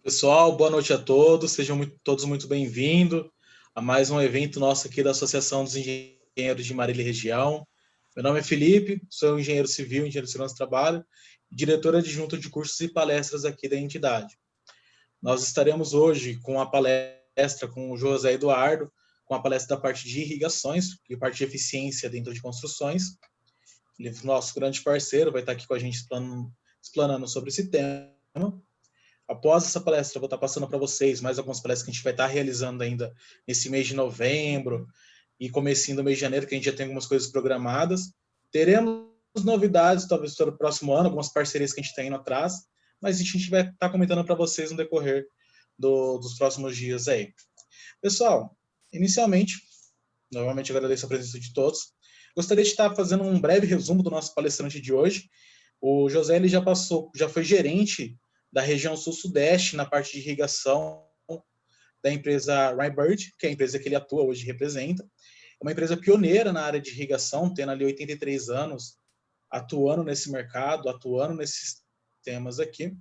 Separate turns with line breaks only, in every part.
Pessoal, boa noite a todos, sejam todos muito bem-vindos a mais um evento nosso aqui da Associação dos Engenheiros de Marília e Região. Meu nome é Felipe, sou engenheiro civil, engenheiro de segurança do trabalho, diretor adjunto de cursos e palestras aqui da entidade. Nós estaremos hoje com a palestra com o José Eduardo, com a palestra da parte de irrigações e parte de eficiência dentro de construções. Ele é nosso grande parceiro, vai estar aqui com a gente explanando sobre esse tema. Após essa palestra, eu vou estar passando para vocês mais algumas palestras que a gente vai estar realizando ainda nesse mês de novembro e comecinho do mês de janeiro, que a gente já tem algumas coisas programadas. Teremos novidades, talvez, para o próximo ano, algumas parcerias que a gente está indo atrás, mas a gente vai estar comentando para vocês no decorrer dos próximos dias aí. Pessoal, inicialmente, novamente agradeço a presença de todos. Gostaria de estar fazendo um breve resumo do nosso palestrante de hoje. O José ele já foi gerente da região sul-sudeste na parte de irrigação da empresa Rybird, que é a empresa que ele atua hoje e representa. É uma empresa pioneira na área de irrigação, tendo ali 83 anos atuando nesse mercado, atuando nesses temas aqui.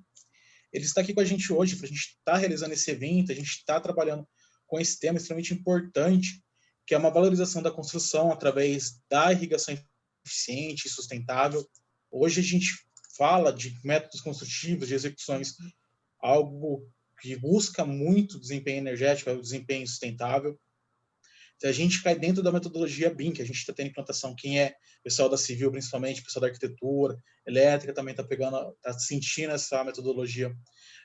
Ele está aqui com a gente hoje para a gente estar realizando esse evento, a gente está trabalhando com esse tema extremamente importante, que é uma valorização da construção através da irrigação eficiente e sustentável. Hoje a gente fala de métodos construtivos, de execuções, algo que busca muito desempenho energético, o desempenho sustentável. Se a gente cai dentro da metodologia BIM, que a gente está tendo implantação, quem é pessoal da civil, principalmente, pessoal da arquitetura, elétrica também está sentindo essa metodologia.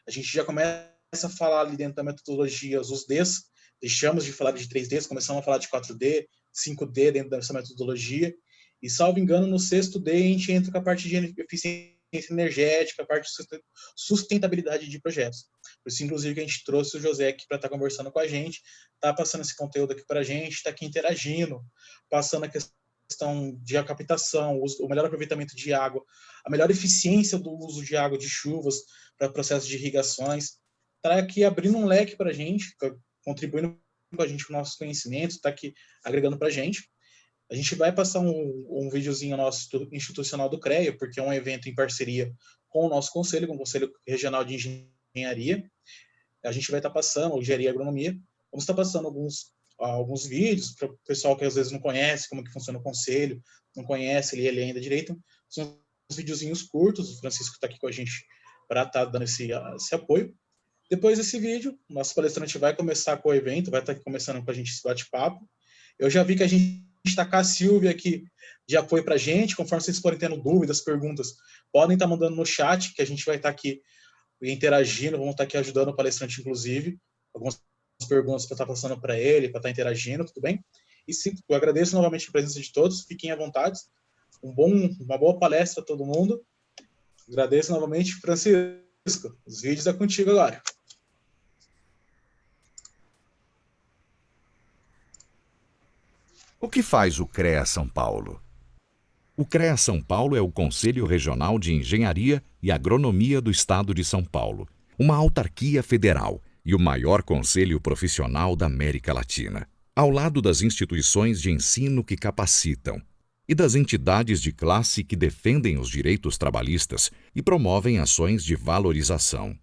A gente já começa a falar ali dentro da metodologia os Ds, deixamos de falar de 3Ds, começamos a falar de 4D, 5D dentro dessa metodologia, e salvo engano, no 6º D a gente entra com a parte de eficiência energética, a parte de sustentabilidade de projetos. Por isso, inclusive, que a gente trouxe o José aqui para estar conversando com a gente, está passando esse conteúdo aqui para a gente, está aqui interagindo, passando a questão de captação, o melhor aproveitamento de água, a melhor eficiência do uso de água de chuvas para processos de irrigações, está aqui abrindo um leque para a gente, contribuindo com a gente com nossos conhecimentos, está aqui agregando para a gente. A gente vai passar um videozinho nosso institucional do CREA, porque é um evento em parceria com o nosso conselho, com o Conselho Regional de Engenharia. A gente vai estar passando, Engenharia e Agronomia, vamos estar passando alguns vídeos para o pessoal que às vezes não conhece como que funciona o conselho, não conhece ele ainda direito. São uns videozinhos curtos, o Francisco está aqui com a gente para estar dando esse apoio. Depois desse vídeo, nosso palestrante vai começar com o evento, vai estar começando com a gente esse bate-papo. Eu já vi que a gente está com a Silvia aqui de apoio para a gente, conforme vocês forem tendo dúvidas, perguntas, podem estar mandando no chat, que a gente vai estar aqui interagindo, vamos estar aqui ajudando o palestrante, inclusive, algumas perguntas para estar passando para ele, para estar interagindo, tudo bem? E sim, eu agradeço novamente a presença de todos, fiquem à vontade, uma boa palestra a todo mundo, agradeço novamente, Francisco, os vídeos é contigo agora.
O que faz o CREA São Paulo? O CREA São Paulo é o Conselho Regional de Engenharia e Agronomia do Estado de São Paulo, uma autarquia federal e o maior conselho profissional da América Latina, ao lado das instituições de ensino que capacitam e das entidades de classe que defendem os direitos trabalhistas e promovem ações de valorização.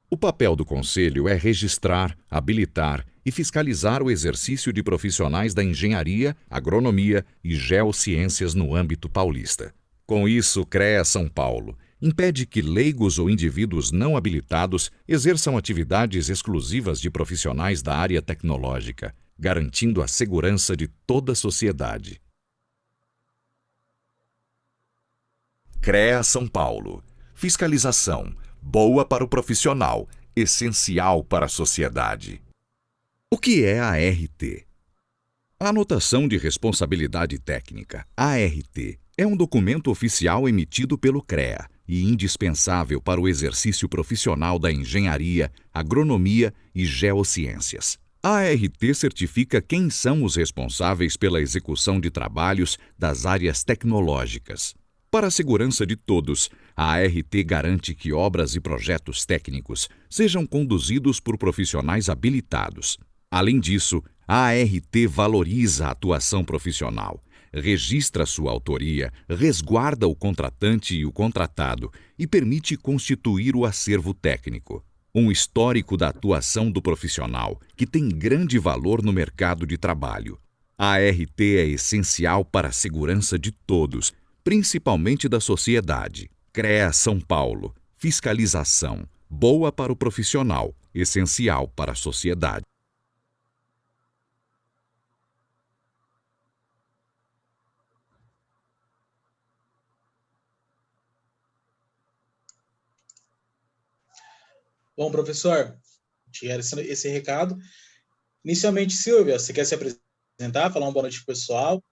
O papel do Conselho é registrar, habilitar e fiscalizar o exercício de profissionais da engenharia, agronomia e geociências no âmbito paulista. Com isso, o CREA São Paulo impede que leigos ou indivíduos não habilitados exerçam atividades exclusivas de profissionais da área tecnológica, garantindo a segurança de toda a sociedade. CREA São Paulo. Fiscalização. Boa para o profissional, essencial para a sociedade. O que é a ART? A Anotação de Responsabilidade Técnica, ART, é um documento oficial emitido pelo CREA e indispensável para o exercício profissional da engenharia, agronomia e geociências. A ART certifica quem são os responsáveis pela execução de trabalhos das áreas tecnológicas. Para a segurança de todos, a ART garante que obras e projetos técnicos sejam conduzidos por profissionais habilitados. Além disso, a ART valoriza a atuação profissional, registra sua autoria, resguarda o contratante e o contratado e permite constituir o acervo técnico. Um histórico da atuação do profissional, que tem grande valor no mercado de trabalho. A ART é essencial para a segurança de todos, principalmente da sociedade. CREA São Paulo. Fiscalização. Boa para o profissional, essencial para a sociedade.
Bom, professor, tinha esse recado. Inicialmente, Silvia, você quer se apresentar, falar um boa noite pro pessoal?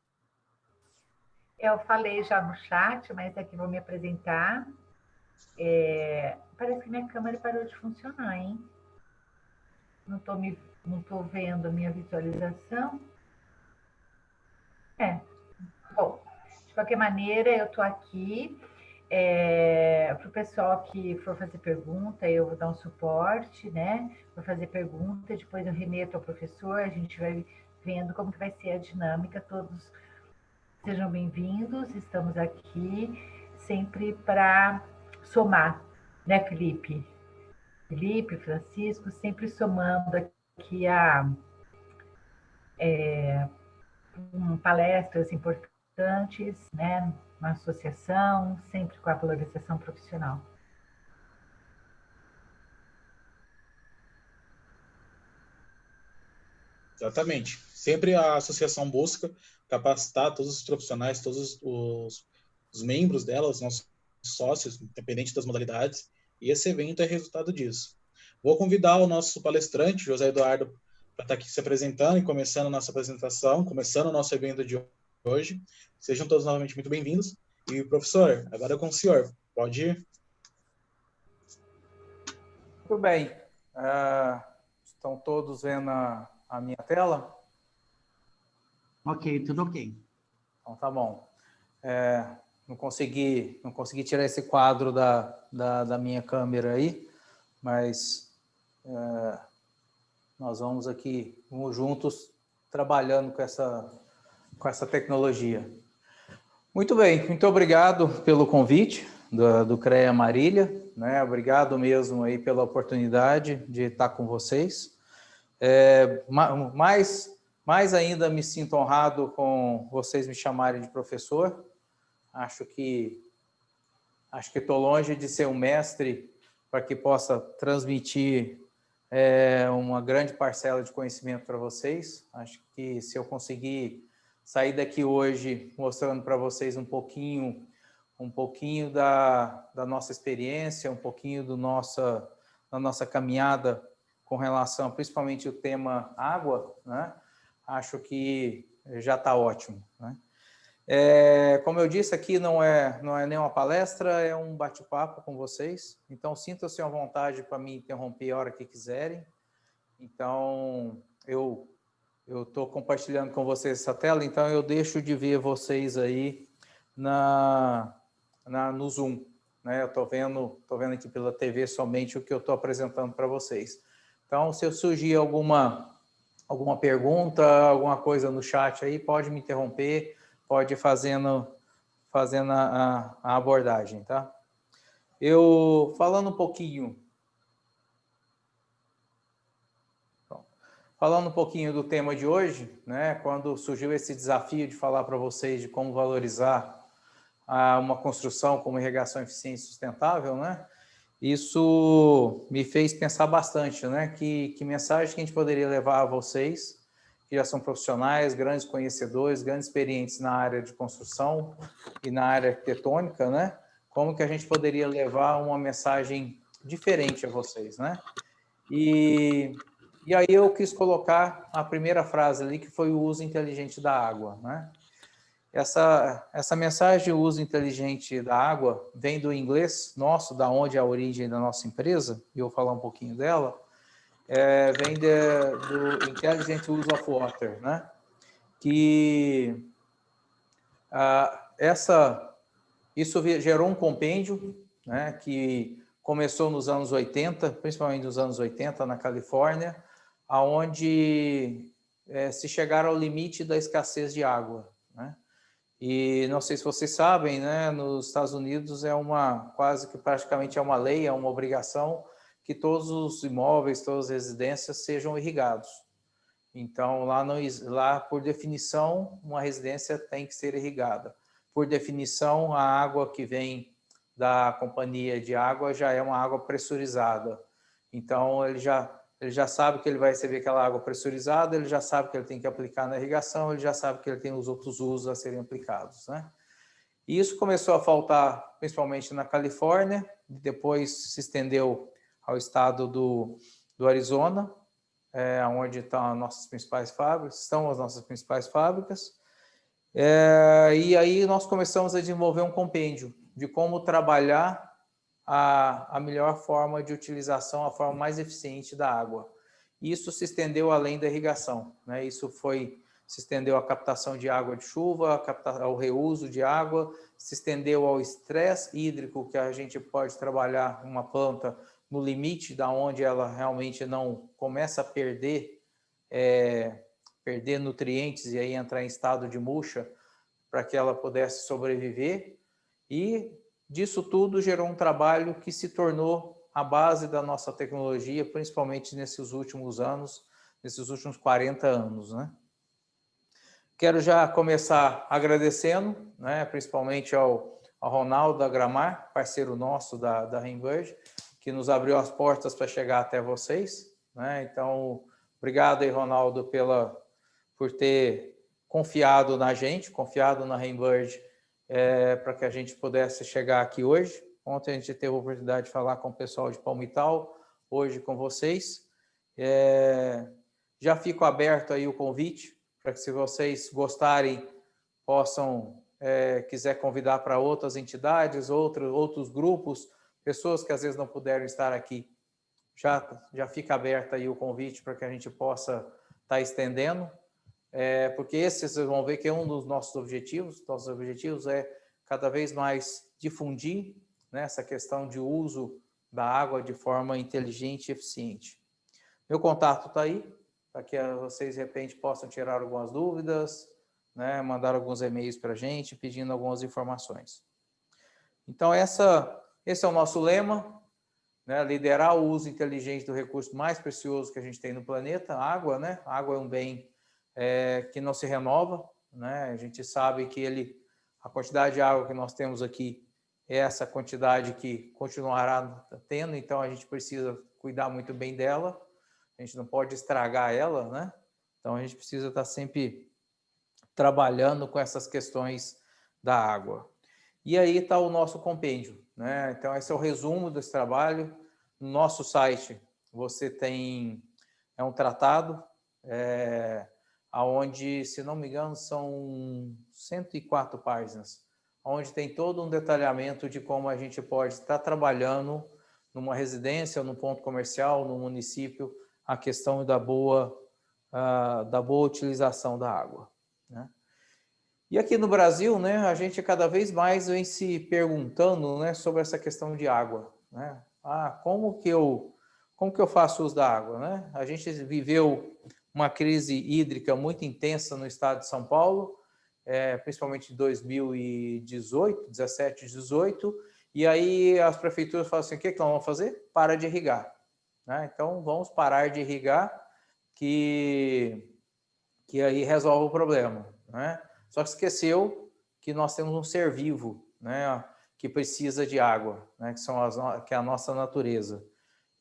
Eu falei já no chat, mas aqui vou me apresentar. Parece que minha câmera parou de funcionar, hein? Não tô vendo a minha visualização. Bom, de qualquer maneira, eu estou aqui. Para o pessoal que for fazer pergunta, eu vou dar um suporte, né? Vou fazer pergunta, depois eu remeto ao professor, a gente vai vendo como que vai ser a dinâmica. Todos sejam bem-vindos, estamos aqui sempre para somar, né, Felipe? Felipe, Francisco, sempre somando aqui palestras importantes, né? Uma associação, sempre com a valorização profissional.
Exatamente. Sempre a associação busca capacitar todos os profissionais, todos os membros dela, os nossos sócios, independente das modalidades, e esse evento é resultado disso. Vou convidar o nosso palestrante, José Eduardo, para estar aqui se apresentando e começando a nossa apresentação, começando o nosso evento de hoje. Sejam todos novamente muito bem-vindos. E, professor, agora é com o senhor. Pode ir.
Muito bem. Estão todos vendo a minha tela?
Ok, tudo ok.
Então, tá bom. Não consegui tirar esse quadro da minha câmera aí, mas nós vamos juntos trabalhando com essa tecnologia. Muito bem, muito obrigado pelo convite do CREA Marília, né? Obrigado mesmo aí pela oportunidade de estar com vocês. Mais ainda me sinto honrado com vocês me chamarem de professor. Acho que estou longe de ser um mestre para que possa transmitir uma grande parcela de conhecimento para vocês. Acho que se eu conseguir sair daqui hoje mostrando para vocês um pouquinho da nossa experiência, um pouquinho da nossa caminhada com relação, principalmente, o tema água, né? Acho que já está ótimo, né? Como eu disse, aqui não é nenhuma palestra, é um bate-papo com vocês. Então, sintam-se à vontade para me interromper a hora que quiserem. Então, eu estou compartilhando com vocês essa tela, então eu deixo de ver vocês aí no Zoom, né? Eu estou vendo aqui pela TV somente o que eu estou apresentando para vocês. Então, se surgir alguma pergunta, alguma coisa no chat aí, pode me interromper, pode ir fazendo a abordagem, tá? Falando um pouquinho do tema de hoje, né? Quando surgiu esse desafio de falar para vocês de como valorizar uma construção como irrigação eficiente e sustentável, né? Isso me fez pensar bastante, né? Que mensagem que a gente poderia levar a vocês, que já são profissionais, grandes conhecedores, grandes experientes na área de construção e na área arquitetônica, né? Como que a gente poderia levar uma mensagem diferente a vocês, né? E aí eu quis colocar a primeira frase ali, que foi o uso inteligente da água, né? Essa mensagem de uso inteligente da água vem do inglês nosso, da onde é a origem da nossa empresa, e eu vou falar um pouquinho dela, vem do Intelligent Use of Water, né? Que isso gerou um compêndio, né, que começou nos anos 80, principalmente nos anos 80, na Califórnia, onde se chegaram ao limite da escassez de água, né? E não sei se vocês sabem, né, nos Estados Unidos é quase que praticamente é uma lei, é uma obrigação que todos os imóveis, todas as residências sejam irrigados. Então, lá, por definição, uma residência tem que ser irrigada. Por definição, a água que vem da companhia de água já é uma água pressurizada. Então, ele já sabe que ele vai receber aquela água pressurizada, ele já sabe que ele tem que aplicar na irrigação, ele já sabe que ele tem os outros usos a serem aplicados, né? E isso começou a faltar principalmente na Califórnia, depois se estendeu ao estado do Arizona, onde estão as nossas principais fábricas, e aí nós começamos a desenvolver um compêndio de como trabalhar a melhor forma de utilização, a forma mais eficiente da água. Isso se estendeu além da irrigação, né? Se estendeu à captação de água de chuva, ao reuso de água, se estendeu ao estresse hídrico, que a gente pode trabalhar uma planta no limite da onde ela realmente não começa a perder nutrientes e aí entrar em estado de murcha para que ela pudesse sobreviver. E disso tudo gerou um trabalho que se tornou a base da nossa tecnologia, principalmente nesses últimos anos, nesses últimos 40 anos, né? Quero já começar agradecendo, né, principalmente ao Ronaldo da Gramar, parceiro nosso da Rainbird, que nos abriu as portas para chegar até vocês, né? Então, obrigado aí, Ronaldo, por ter confiado na gente, confiado na Rainbird, para que a gente pudesse chegar aqui hoje. Ontem a gente teve a oportunidade de falar com o pessoal de Palmital, hoje com vocês. Já fico aberto aí o convite, para que se vocês gostarem, possam, quiser convidar para outras entidades, outros grupos, pessoas que às vezes não puderam estar aqui. Já fica aberto aí o convite para que a gente possa estar estendendo, porque esse vocês vão ver que é um dos nossos objetivos. Nossos objetivos é cada vez mais difundir, né, essa questão de uso da água de forma inteligente e eficiente. Meu contato está aí, para que vocês, de repente, possam tirar algumas dúvidas, né, mandar alguns e-mails para a gente, pedindo algumas informações. Então, esse é o nosso lema, né, liderar o uso inteligente do recurso mais precioso que a gente tem no planeta, a água, né? A água é um bem que não se renova, né? A gente sabe que a quantidade de água que nós temos aqui é essa quantidade que continuará tendo, então a gente precisa cuidar muito bem dela. A gente não pode estragar ela, né? Então, a gente precisa estar sempre trabalhando com essas questões da água. E aí está o nosso compêndio, né? Então, esse é o resumo desse trabalho. No nosso site, você tem um tratado, onde, se não me engano, são 104 páginas, onde tem todo um detalhamento de como a gente pode estar trabalhando numa residência, num ponto comercial, no município, a questão da boa utilização da água, né? E aqui no Brasil, né, a gente cada vez mais vem se perguntando, né, sobre essa questão de água, né? Como que eu faço uso da água, né? A gente viveu uma crise hídrica muito intensa no estado de São Paulo, principalmente em 2018, 17, 18, e aí as prefeituras falam assim: o que nós vamos fazer? Para de irrigar. Né? Então, vamos parar de irrigar, que aí resolve o problema, né? Só que esqueceu que nós temos um ser vivo, né, que precisa de água, né, que é a nossa natureza.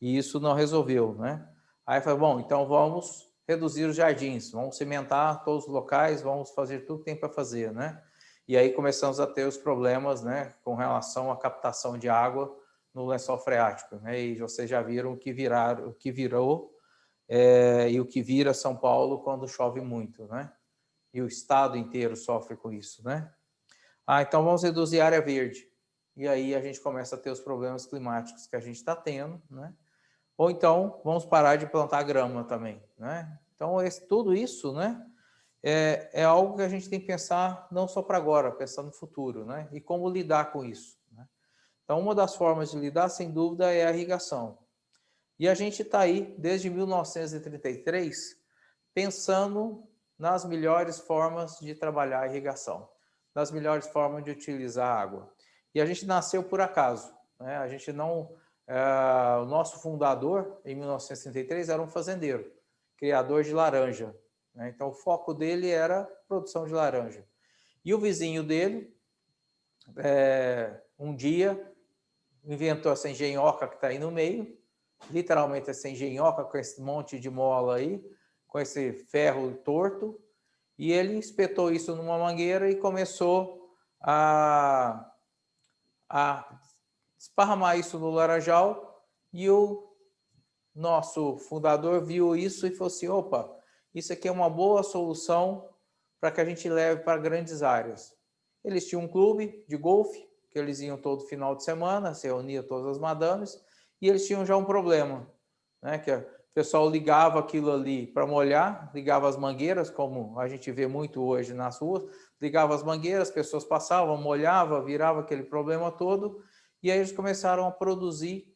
E isso não resolveu, né? Aí falou, bom, então vamos reduzir os jardins, vamos cimentar todos os locais, vamos fazer tudo que tem para fazer, né? E aí começamos a ter os problemas, né, com relação à captação de água no lençol freático, né? E vocês já viram o que virou e o que vira São Paulo quando chove muito, né? E o estado inteiro sofre com isso, né? Então vamos reduzir a área verde. E aí a gente começa a ter os problemas climáticos que a gente está tendo, né? Ou então vamos parar de plantar grama também, né? Então tudo isso, né, é algo que a gente tem que pensar não só para agora, pensar no futuro, né? E como lidar com isso, né? Então uma das formas de lidar, sem dúvida, é a irrigação. E a gente está aí desde 1933 pensando nas melhores formas de trabalhar a irrigação. das melhores formas de utilizar a água. E a gente nasceu por acaso, né? A gente não... o nosso fundador, em 1933, era um fazendeiro, criador de laranja, né? Então, o foco dele era produção de laranja. E o vizinho dele, um dia, inventou essa engenhoca que está aí no meio, literalmente essa engenhoca com esse monte de mola aí, com esse ferro torto, e ele espetou isso numa mangueira e começou a esparramar isso no laranjal, e o nosso fundador viu isso e falou assim, opa, isso aqui é uma boa solução para que a gente leve para grandes áreas. Eles tinham um clube de golfe, que eles iam todo final de semana, se reuniam todas as madames, e eles tinham já um problema, né? Que o pessoal ligava aquilo ali para molhar, ligava as mangueiras, como a gente vê muito hoje nas ruas, ligava as mangueiras, as pessoas passavam, molhava, virava aquele problema todo, e aí eles começaram a produzir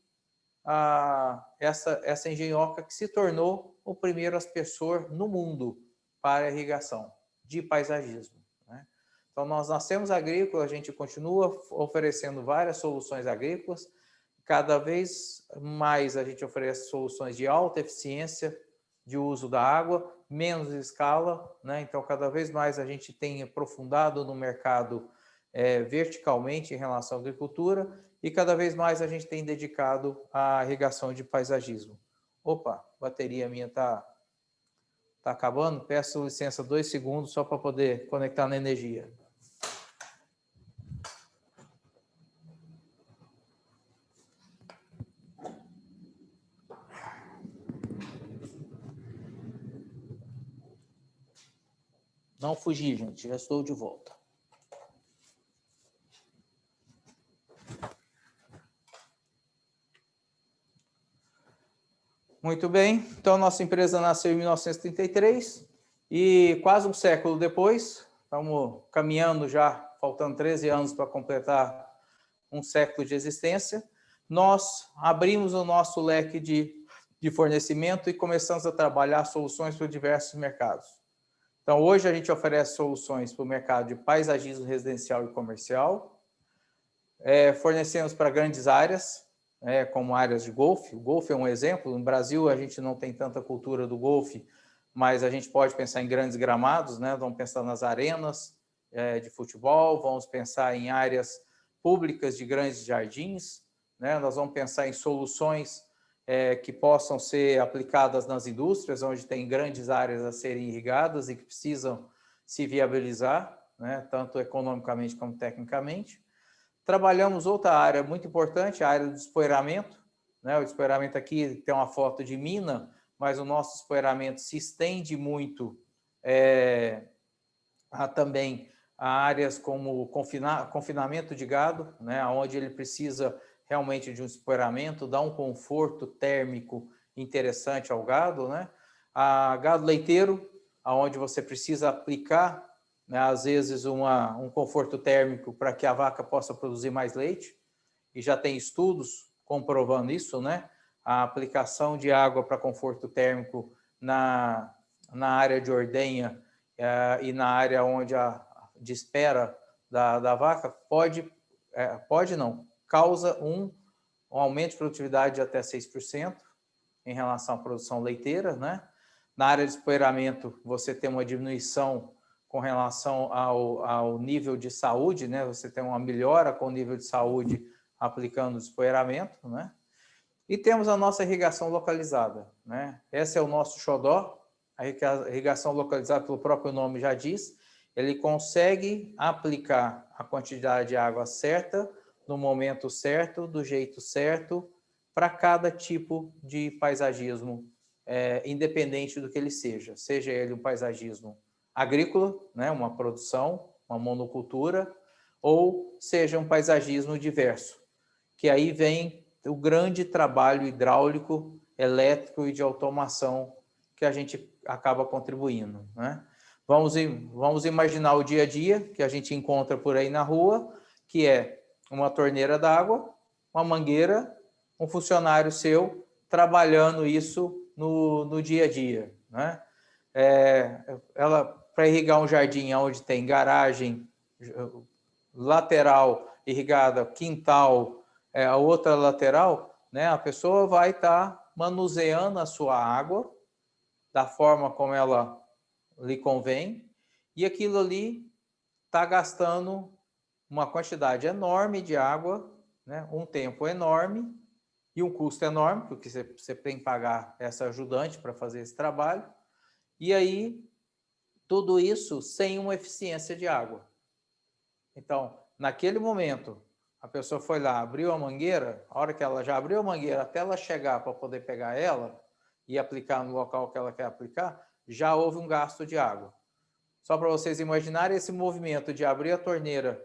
essa engenhoca que se tornou o primeiro aspersor no mundo para irrigação de paisagismo, né? Então, nós nascemos agrícolas, a gente continua oferecendo várias soluções agrícolas, cada vez mais a gente oferece soluções de alta eficiência de uso da água, menos escala, né? Então, cada vez mais a gente tem aprofundado no mercado verticalmente em relação à agricultura, e cada vez mais a gente tem dedicado à irrigação de paisagismo. Opa, a bateria minha está acabando, peço licença 2 segundos só para poder conectar na energia. Não fugi, gente, já estou de volta. Muito bem, então nossa empresa nasceu em 1933 e quase um século depois, estamos caminhando já, faltando 13 anos para completar um século de existência, nós abrimos o nosso leque de fornecimento e começamos a trabalhar soluções para diversos mercados. Então, hoje a gente oferece soluções para o mercado de paisagismo residencial e comercial, fornecemos para grandes áreas, como áreas de golfe. O golfe é um exemplo. No Brasil, a gente não tem tanta cultura do golfe, mas a gente pode pensar em grandes gramados, né? Vamos pensar nas arenas de futebol, vamos pensar em áreas públicas de grandes jardins, né? Nós vamos pensar em soluções que possam ser aplicadas nas indústrias, onde tem grandes áreas a serem irrigadas e que precisam se viabilizar, né? Tanto economicamente como tecnicamente. Trabalhamos outra área muito importante, a área do despoeiramento, né? O despoeiramento aqui tem uma foto de mina, mas o nosso despoeiramento se estende muito também a áreas como confinamento de gado, né? Onde ele precisa realmente de um despoeiramento, dar um conforto térmico interessante ao gado, né? A gado leiteiro, onde você precisa aplicar, né, às vezes um conforto térmico para que a vaca possa produzir mais leite, e já tem estudos comprovando isso, né? A aplicação de água para conforto térmico na área de ordenha e na área onde de espera da vaca causa um aumento de produtividade de até 6% em relação à produção leiteira, né? Na área de despoeiramento, você tem uma diminuição com relação ao nível de saúde, né? Você tem uma melhora com o nível de saúde aplicando o despoeiramento, né? E temos a nossa irrigação localizada, né? Esse é o nosso xodó, a irrigação localizada, pelo próprio nome já diz, ele consegue aplicar a quantidade de água certa, no momento certo, do jeito certo, para cada tipo de paisagismo, independente do que ele seja ele um paisagismo agrícola, né, uma produção, uma monocultura, ou seja um paisagismo diverso, que aí vem o grande trabalho hidráulico, elétrico e de automação que a gente acaba contribuindo, né? Vamos imaginar o dia a dia que a gente encontra por aí na rua, que é uma torneira d'água, uma mangueira, um funcionário seu trabalhando isso no dia a dia, né? Para irrigar um jardim onde tem garagem, lateral irrigada, quintal, a outra lateral, né, a pessoa vai estar manuseando a sua água da forma como ela lhe convém, e aquilo ali está gastando uma quantidade enorme de água, né, um tempo enorme e um custo enorme, porque você tem que pagar essa ajudante para fazer esse trabalho, e aí tudo isso sem uma eficiência de água. Então, naquele momento, a pessoa foi lá, abriu a mangueira, a hora que ela já abriu a mangueira, até ela chegar para poder pegar ela e aplicar no local que ela quer aplicar, já houve um gasto de água. Só para vocês imaginarem esse movimento de abrir a torneira,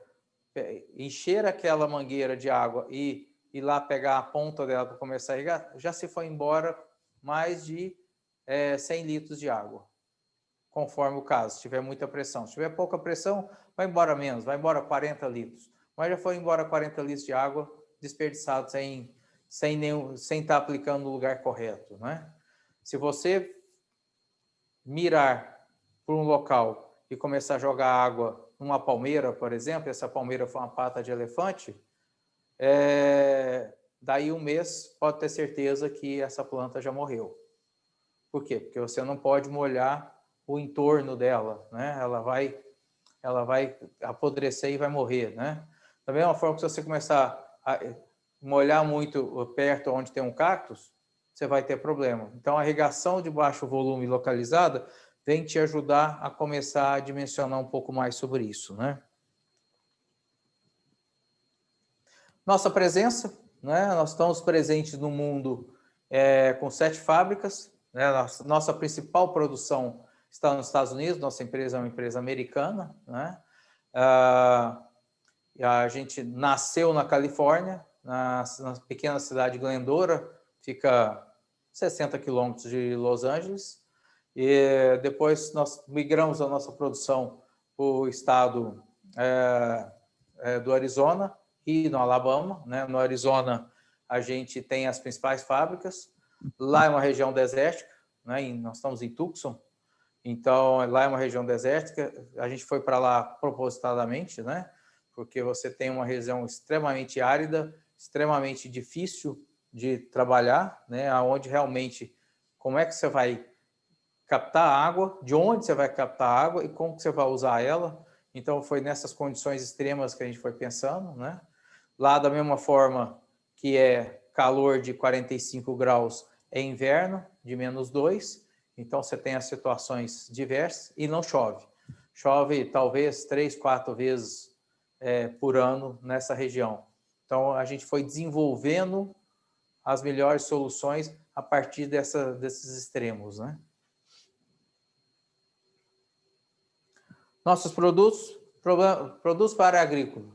encher aquela mangueira de água e ir lá pegar a ponta dela para começar a irrigar, já se foi embora mais de 100 litros de água, conforme o caso, se tiver muita pressão. Se tiver pouca pressão, vai embora menos, vai embora 40 litros. Mas já foi embora 40 litros de água desperdiçados sem estar aplicando no lugar correto, né? Se você mirar por um local e começar a jogar água numa palmeira, por exemplo, essa palmeira foi uma pata de elefante, daí um mês pode ter certeza que essa planta já morreu. Por quê? Porque você não pode molhar o entorno dela, né? Ela vai apodrecer e vai morrer, né? Da mesma forma que se você começar a molhar muito perto onde tem um cactus, você vai ter problema. Então, a irrigação de baixo volume localizada vem te ajudar a começar a dimensionar um pouco mais sobre isso, né? Nossa presença, né? Nós estamos presentes no mundo com 7 fábricas, né? Nossa principal produção está nos Estados Unidos, nossa empresa é uma empresa americana, né? A gente nasceu na Califórnia, na pequena cidade de Glendora, fica 60 quilômetros de Los Angeles, e depois nós migramos a nossa produção para o estado do Arizona e no Alabama, né? No Arizona a gente tem as principais fábricas, lá é uma região desértica, né? Nós estamos em Tucson, então lá é uma região desértica, a gente foi para lá propositadamente, né? Porque você tem uma região extremamente árida, extremamente difícil de trabalhar, né? Onde realmente, como é que você vai captar água, de onde você vai captar água e como que você vai usar ela. Então, foi nessas condições extremas que a gente foi pensando, né? Lá, da mesma forma que é calor de 45 graus, é inverno de -2, então você tem as situações diversas e não chove. Chove talvez 3, 4 vezes por ano nessa região. Então, a gente foi desenvolvendo as melhores soluções a partir desses extremos, né? Nossos produtos para a área agrícola.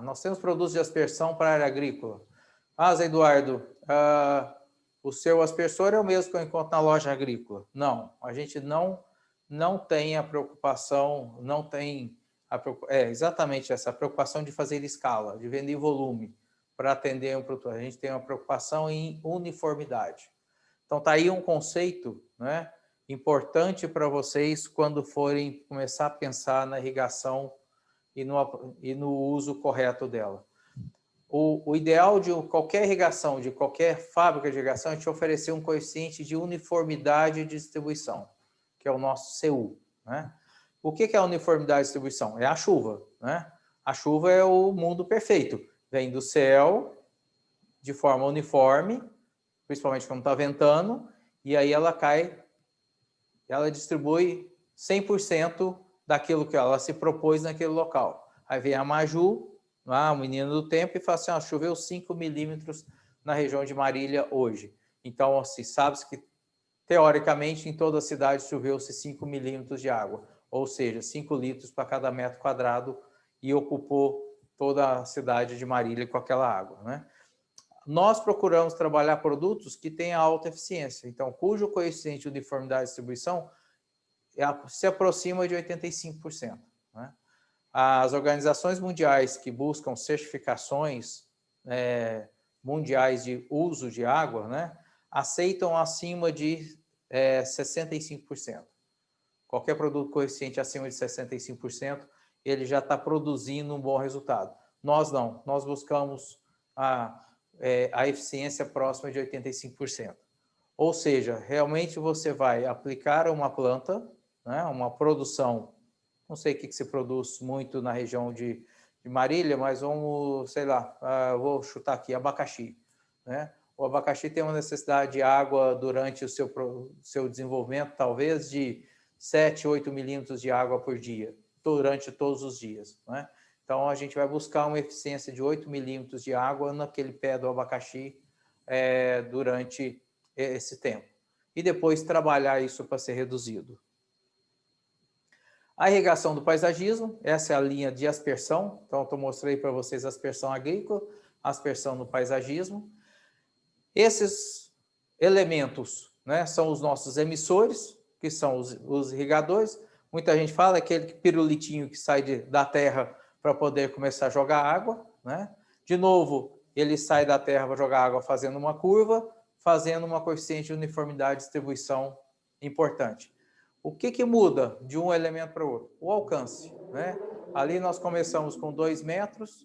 Nós temos produtos de aspersão para a área agrícola. Zé Eduardo, o seu aspersor é o mesmo que eu encontro na loja agrícola. Não, a gente não tem a preocupação, não tem exatamente essa preocupação de fazer escala, de vender volume para atender um produto. A gente tem uma preocupação em uniformidade. Então, está aí um conceito, né, importante para vocês quando forem começar a pensar na irrigação e no uso correto dela. O ideal de qualquer irrigação, de qualquer fábrica de irrigação, é te oferecer um coeficiente de uniformidade de distribuição, que é o nosso CU, né? O que é a uniformidade de distribuição? É a chuva, né? A chuva é o mundo perfeito. Vem do céu de forma uniforme, principalmente quando está ventando, e aí ela cai, ela distribui 100% daquilo que ela se propôs naquele local. Aí vem a Maju, o menino do tempo, e fala assim, choveu 5 milímetros na região de Marília hoje. Então, assim, sabe-se que, teoricamente, em toda a cidade choveu-se 5 milímetros de água, ou seja, 5 litros para cada metro quadrado, e ocupou toda a cidade de Marília com aquela água, né? Nós procuramos trabalhar produtos que tenham alta eficiência, então, cujo coeficiente de uniformidade de distribuição se aproxima de 85%. Né? As organizações mundiais que buscam certificações mundiais de uso de água, né, aceitam acima de 65%. Qualquer produto coeficiente acima de 65%, ele já está produzindo um bom resultado. Nós não, nós buscamos a eficiência próxima de 85%. Ou seja, realmente você vai aplicar uma planta, né, uma produção, não sei o que se produz muito na região de Marília, mas vamos, sei lá, vou chutar aqui, abacaxi, né? O abacaxi tem uma necessidade de água durante o seu desenvolvimento, talvez de 7, 8 milímetros de água por dia, durante todos os dias, né? Então, a gente vai buscar uma eficiência de 8 milímetros de água naquele pé do abacaxi durante esse tempo. E depois trabalhar isso para ser reduzido. A irrigação do paisagismo, essa é a linha de aspersão. Então, eu mostrei para vocês a aspersão agrícola, a aspersão no paisagismo. Esses elementos, né, são os nossos emissores, que são os irrigadores. Muita gente fala aquele pirulitinho que sai da terra para poder começar a jogar água, né? De novo, ele sai da terra para jogar água fazendo uma curva, fazendo uma coeficiente de uniformidade de distribuição importante. O que muda de um elemento para o outro? O alcance, né? Ali nós começamos com 2 metros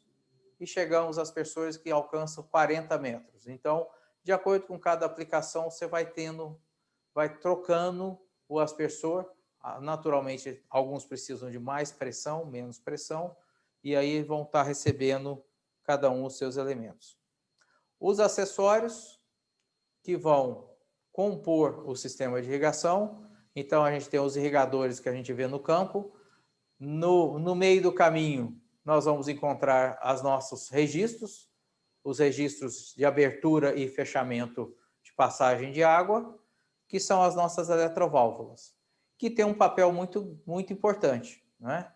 e chegamos às pessoas que alcançam 40 metros. Então, de acordo com cada aplicação, você vai trocando o aspersor. Naturalmente, alguns precisam de mais pressão, menos pressão, e aí vão estar recebendo cada um os seus elementos. Os acessórios que vão compor o sistema de irrigação. Então, a gente tem os irrigadores que a gente vê no campo. No meio do caminho, nós vamos encontrar os nossos registros, os registros de abertura e fechamento de passagem de água, que são as nossas eletroválvulas, que tem um papel muito, muito importante, né?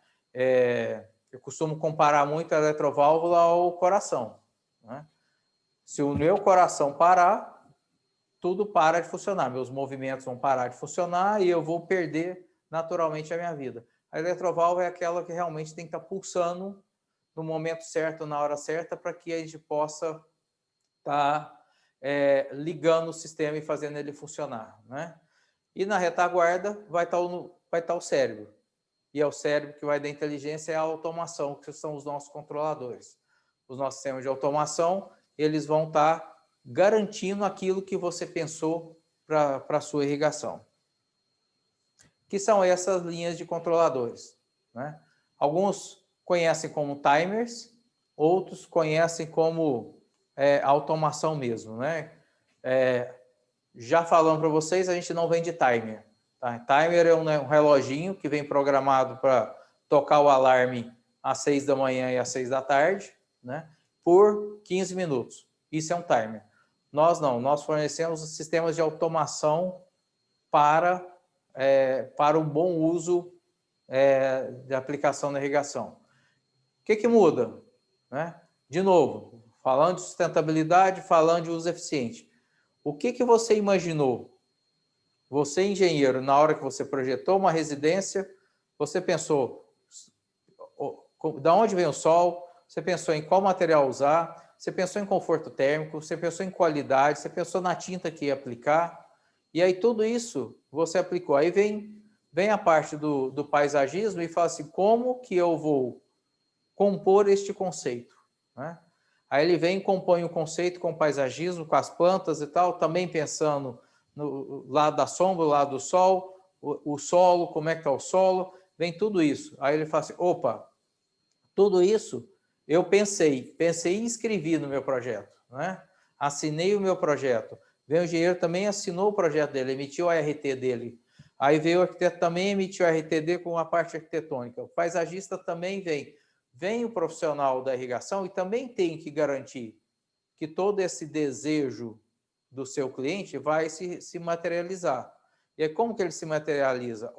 Eu costumo comparar muito a eletroválvula ao coração, né? Se o meu coração parar, tudo para de funcionar, meus movimentos vão parar de funcionar e eu vou perder naturalmente a minha vida. A eletroválvula é aquela que realmente tem que estar pulsando no momento certo, na hora certa, para que a gente possa estar ligando o sistema e fazendo ele funcionar, né? E na retaguarda vai estar o cérebro. E é o cérebro que vai dar inteligência e a automação, que são os nossos controladores. Os nossos sistemas de automação, eles vão estar garantindo aquilo que você pensou para a sua irrigação. Que são essas linhas de controladores, né? Alguns conhecem como timers, outros conhecem como automação mesmo, né? Já falando para vocês, a gente não vende timer. Tá? Timer é um reloginho que vem programado para tocar o alarme às 6 da manhã e às 6 da tarde, né? Por 15 minutos. Isso é um timer. Nós não, nós fornecemos sistemas de automação para um bom uso de aplicação na irrigação. O que muda? Né? De novo, falando de sustentabilidade, falando de uso eficiente. O que você imaginou? Você, engenheiro, na hora que você projetou uma residência, você pensou de onde vem o sol, você pensou em qual material usar, você pensou em conforto térmico, você pensou em qualidade, você pensou na tinta que ia aplicar, e aí tudo isso você aplicou. Aí vem a parte do paisagismo e fala assim, como que eu vou compor este conceito, né? Aí ele vem e compõe o conceito com o paisagismo, com as plantas e tal, também pensando no lado da sombra, no lado do sol, o solo, como é que está o solo, vem tudo isso. Aí ele fala assim, opa, tudo isso eu pensei e escrevi no meu projeto, né? Assinei o meu projeto. Vem o engenheiro, também assinou o projeto dele, emitiu a RT dele. Aí veio o arquiteto, também emitiu a RTD com a parte arquitetônica. O paisagista também vem. Vem o profissional da irrigação e também tem que garantir que todo esse desejo do seu cliente vai se materializar. E aí, como que ele se materializa?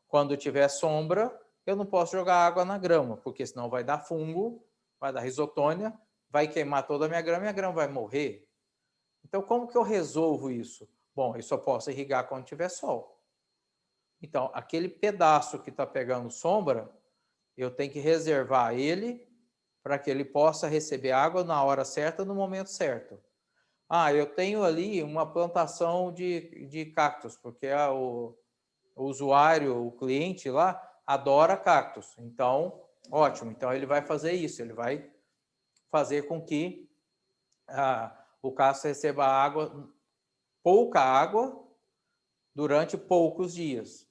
Quando tiver sombra, eu não posso jogar água na grama, porque senão vai dar fungo, vai dar risotônia, vai queimar toda a minha grama vai morrer. Então, como que eu resolvo isso? Bom, eu só posso irrigar quando tiver sol. Então, aquele pedaço que está pegando sombra, eu tenho que reservar ele para que ele possa receber água na hora certa, no momento certo. Eu tenho ali uma plantação de cactos, porque o usuário, o cliente lá, adora cactos. Então, Ótimo, então ele vai fazer isso, ele vai fazer com que o casto receba pouca água durante poucos dias.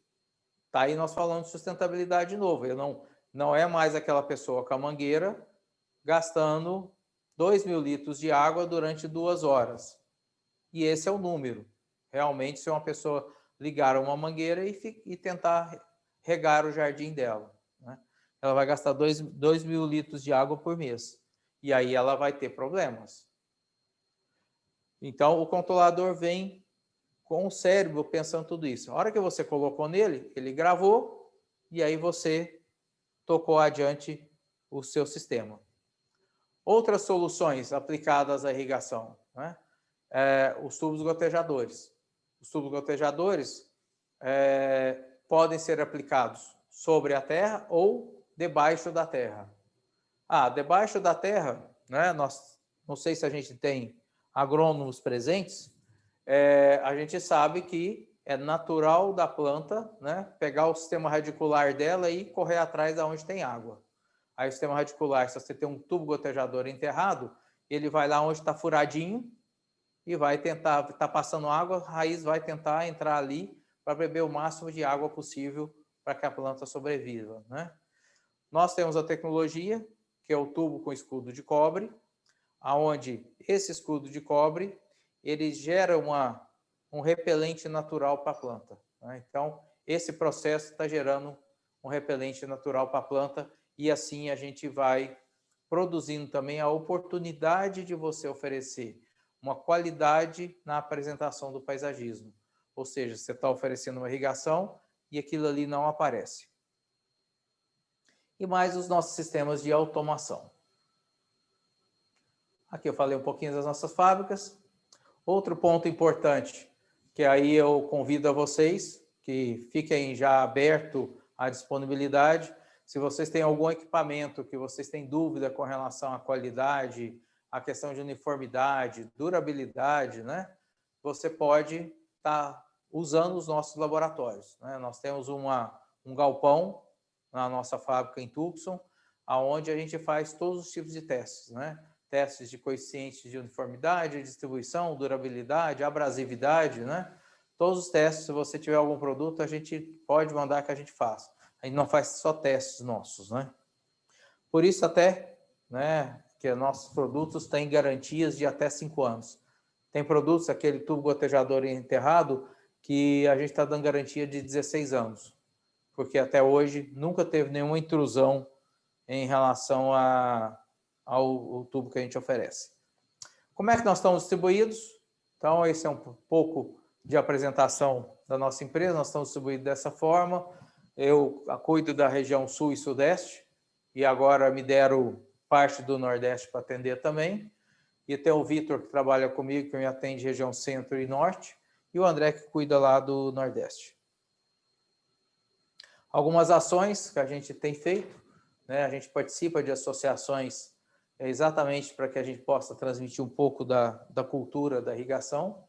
Tá aí nós falando de sustentabilidade de novo. Não é mais aquela pessoa com a mangueira gastando 2.000 litros de água durante 2 horas. E esse é o número. Realmente, se uma pessoa ligar uma mangueira e tentar regar o jardim dela, né? Ela vai gastar 2.000 litros de água por mês. E aí ela vai ter problemas. Então, o controlador vem com o cérebro pensando tudo isso. A hora que você colocou nele, ele gravou e aí você tocou adiante o seu sistema. Outras soluções aplicadas à irrigação, né? Os tubos gotejadores. Os tubos gotejadores podem ser aplicados sobre a terra ou debaixo da terra. Debaixo da terra, né? Não sei se a gente tem agrônomos presentes, a gente sabe que é natural da planta, né, pegar o sistema radicular dela e correr atrás de onde tem água. Aí o sistema radicular, se você tem um tubo gotejador enterrado, ele vai lá onde está furadinho e vai tentar, está passando água, a raiz vai tentar entrar ali para beber o máximo de água possível para que a planta sobreviva, né? Nós temos a tecnologia, que é o tubo com escudo de cobre, aonde esse escudo de cobre ele gera um repelente natural para a planta, né? Então, esse processo está gerando um repelente natural para a planta e assim a gente vai produzindo também a oportunidade de você oferecer uma qualidade na apresentação do paisagismo. Ou seja, você está oferecendo uma irrigação e aquilo ali não aparece. E mais os nossos sistemas de automação. Aqui eu falei um pouquinho das nossas fábricas. Outro ponto importante, que aí eu convido a vocês, que fiquem já aberto à disponibilidade. Se vocês têm algum equipamento que vocês têm dúvida com relação à qualidade, à questão de uniformidade, durabilidade, né? Você pode estar usando os nossos laboratórios, né? Nós temos um galpão na nossa fábrica em Tucson, onde a gente faz todos os tipos de testes, né? Testes de coeficientes de uniformidade, distribuição, durabilidade, abrasividade, né? Todos os testes, se você tiver algum produto, a gente pode mandar que a gente faça. A gente não faz só testes nossos, né? Por isso até, né, que nossos produtos têm garantias de até 5 anos. Tem produtos, aquele tubo gotejador enterrado, que a gente está dando garantia de 16 anos. Porque até hoje nunca teve nenhuma intrusão em relação ao tubo que a gente oferece. Como é que nós estamos distribuídos? Então, esse é um pouco de apresentação da nossa empresa. Nós estamos distribuídos dessa forma. Eu cuido da região sul e sudeste e agora me deram parte do nordeste para atender também. E tem o Vitor, que trabalha comigo, que me atende região centro e norte, e o André, que cuida lá do nordeste. Algumas ações que a gente tem feito, né? A gente participa de associações exatamente para que a gente possa transmitir um pouco da cultura da irrigação.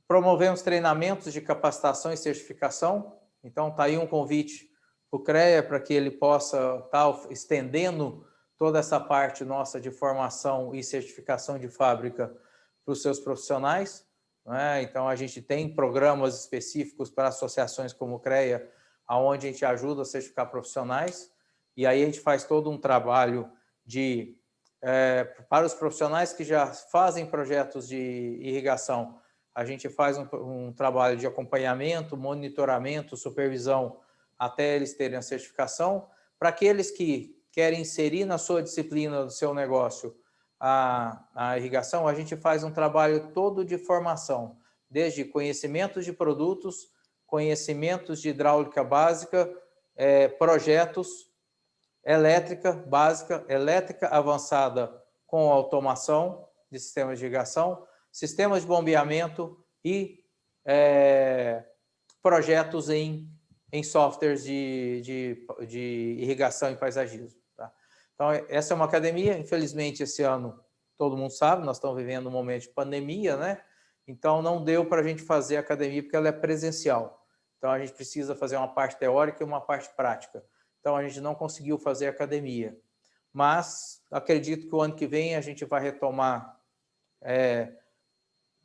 Promovemos treinamentos de capacitação e certificação. Então, está aí um convite para o CREA para que ele possa estar estendendo toda essa parte nossa de formação e certificação de fábrica para os seus profissionais, né? Então, a gente tem programas específicos para associações como o CREA, onde a gente ajuda a certificar profissionais, e aí a gente faz todo um trabalho para os profissionais que já fazem projetos de irrigação, a gente faz um trabalho de acompanhamento, monitoramento, supervisão, até eles terem a certificação. Para aqueles que querem inserir na sua disciplina do seu negócio a irrigação, a gente faz um trabalho todo de formação, desde conhecimentos de produtos, conhecimentos de hidráulica básica, projetos, elétrica básica, elétrica avançada com automação de sistemas de irrigação, sistemas de bombeamento e projetos em softwares de irrigação e paisagismo. Tá? Então, essa é uma academia. Infelizmente, esse ano, todo mundo sabe, nós estamos vivendo um momento de pandemia, né? Então, não deu para a gente fazer a academia porque ela é presencial. Então, a gente precisa fazer uma parte teórica e uma parte prática. então a gente não conseguiu fazer academia. Mas acredito que o ano que vem a gente vai retomar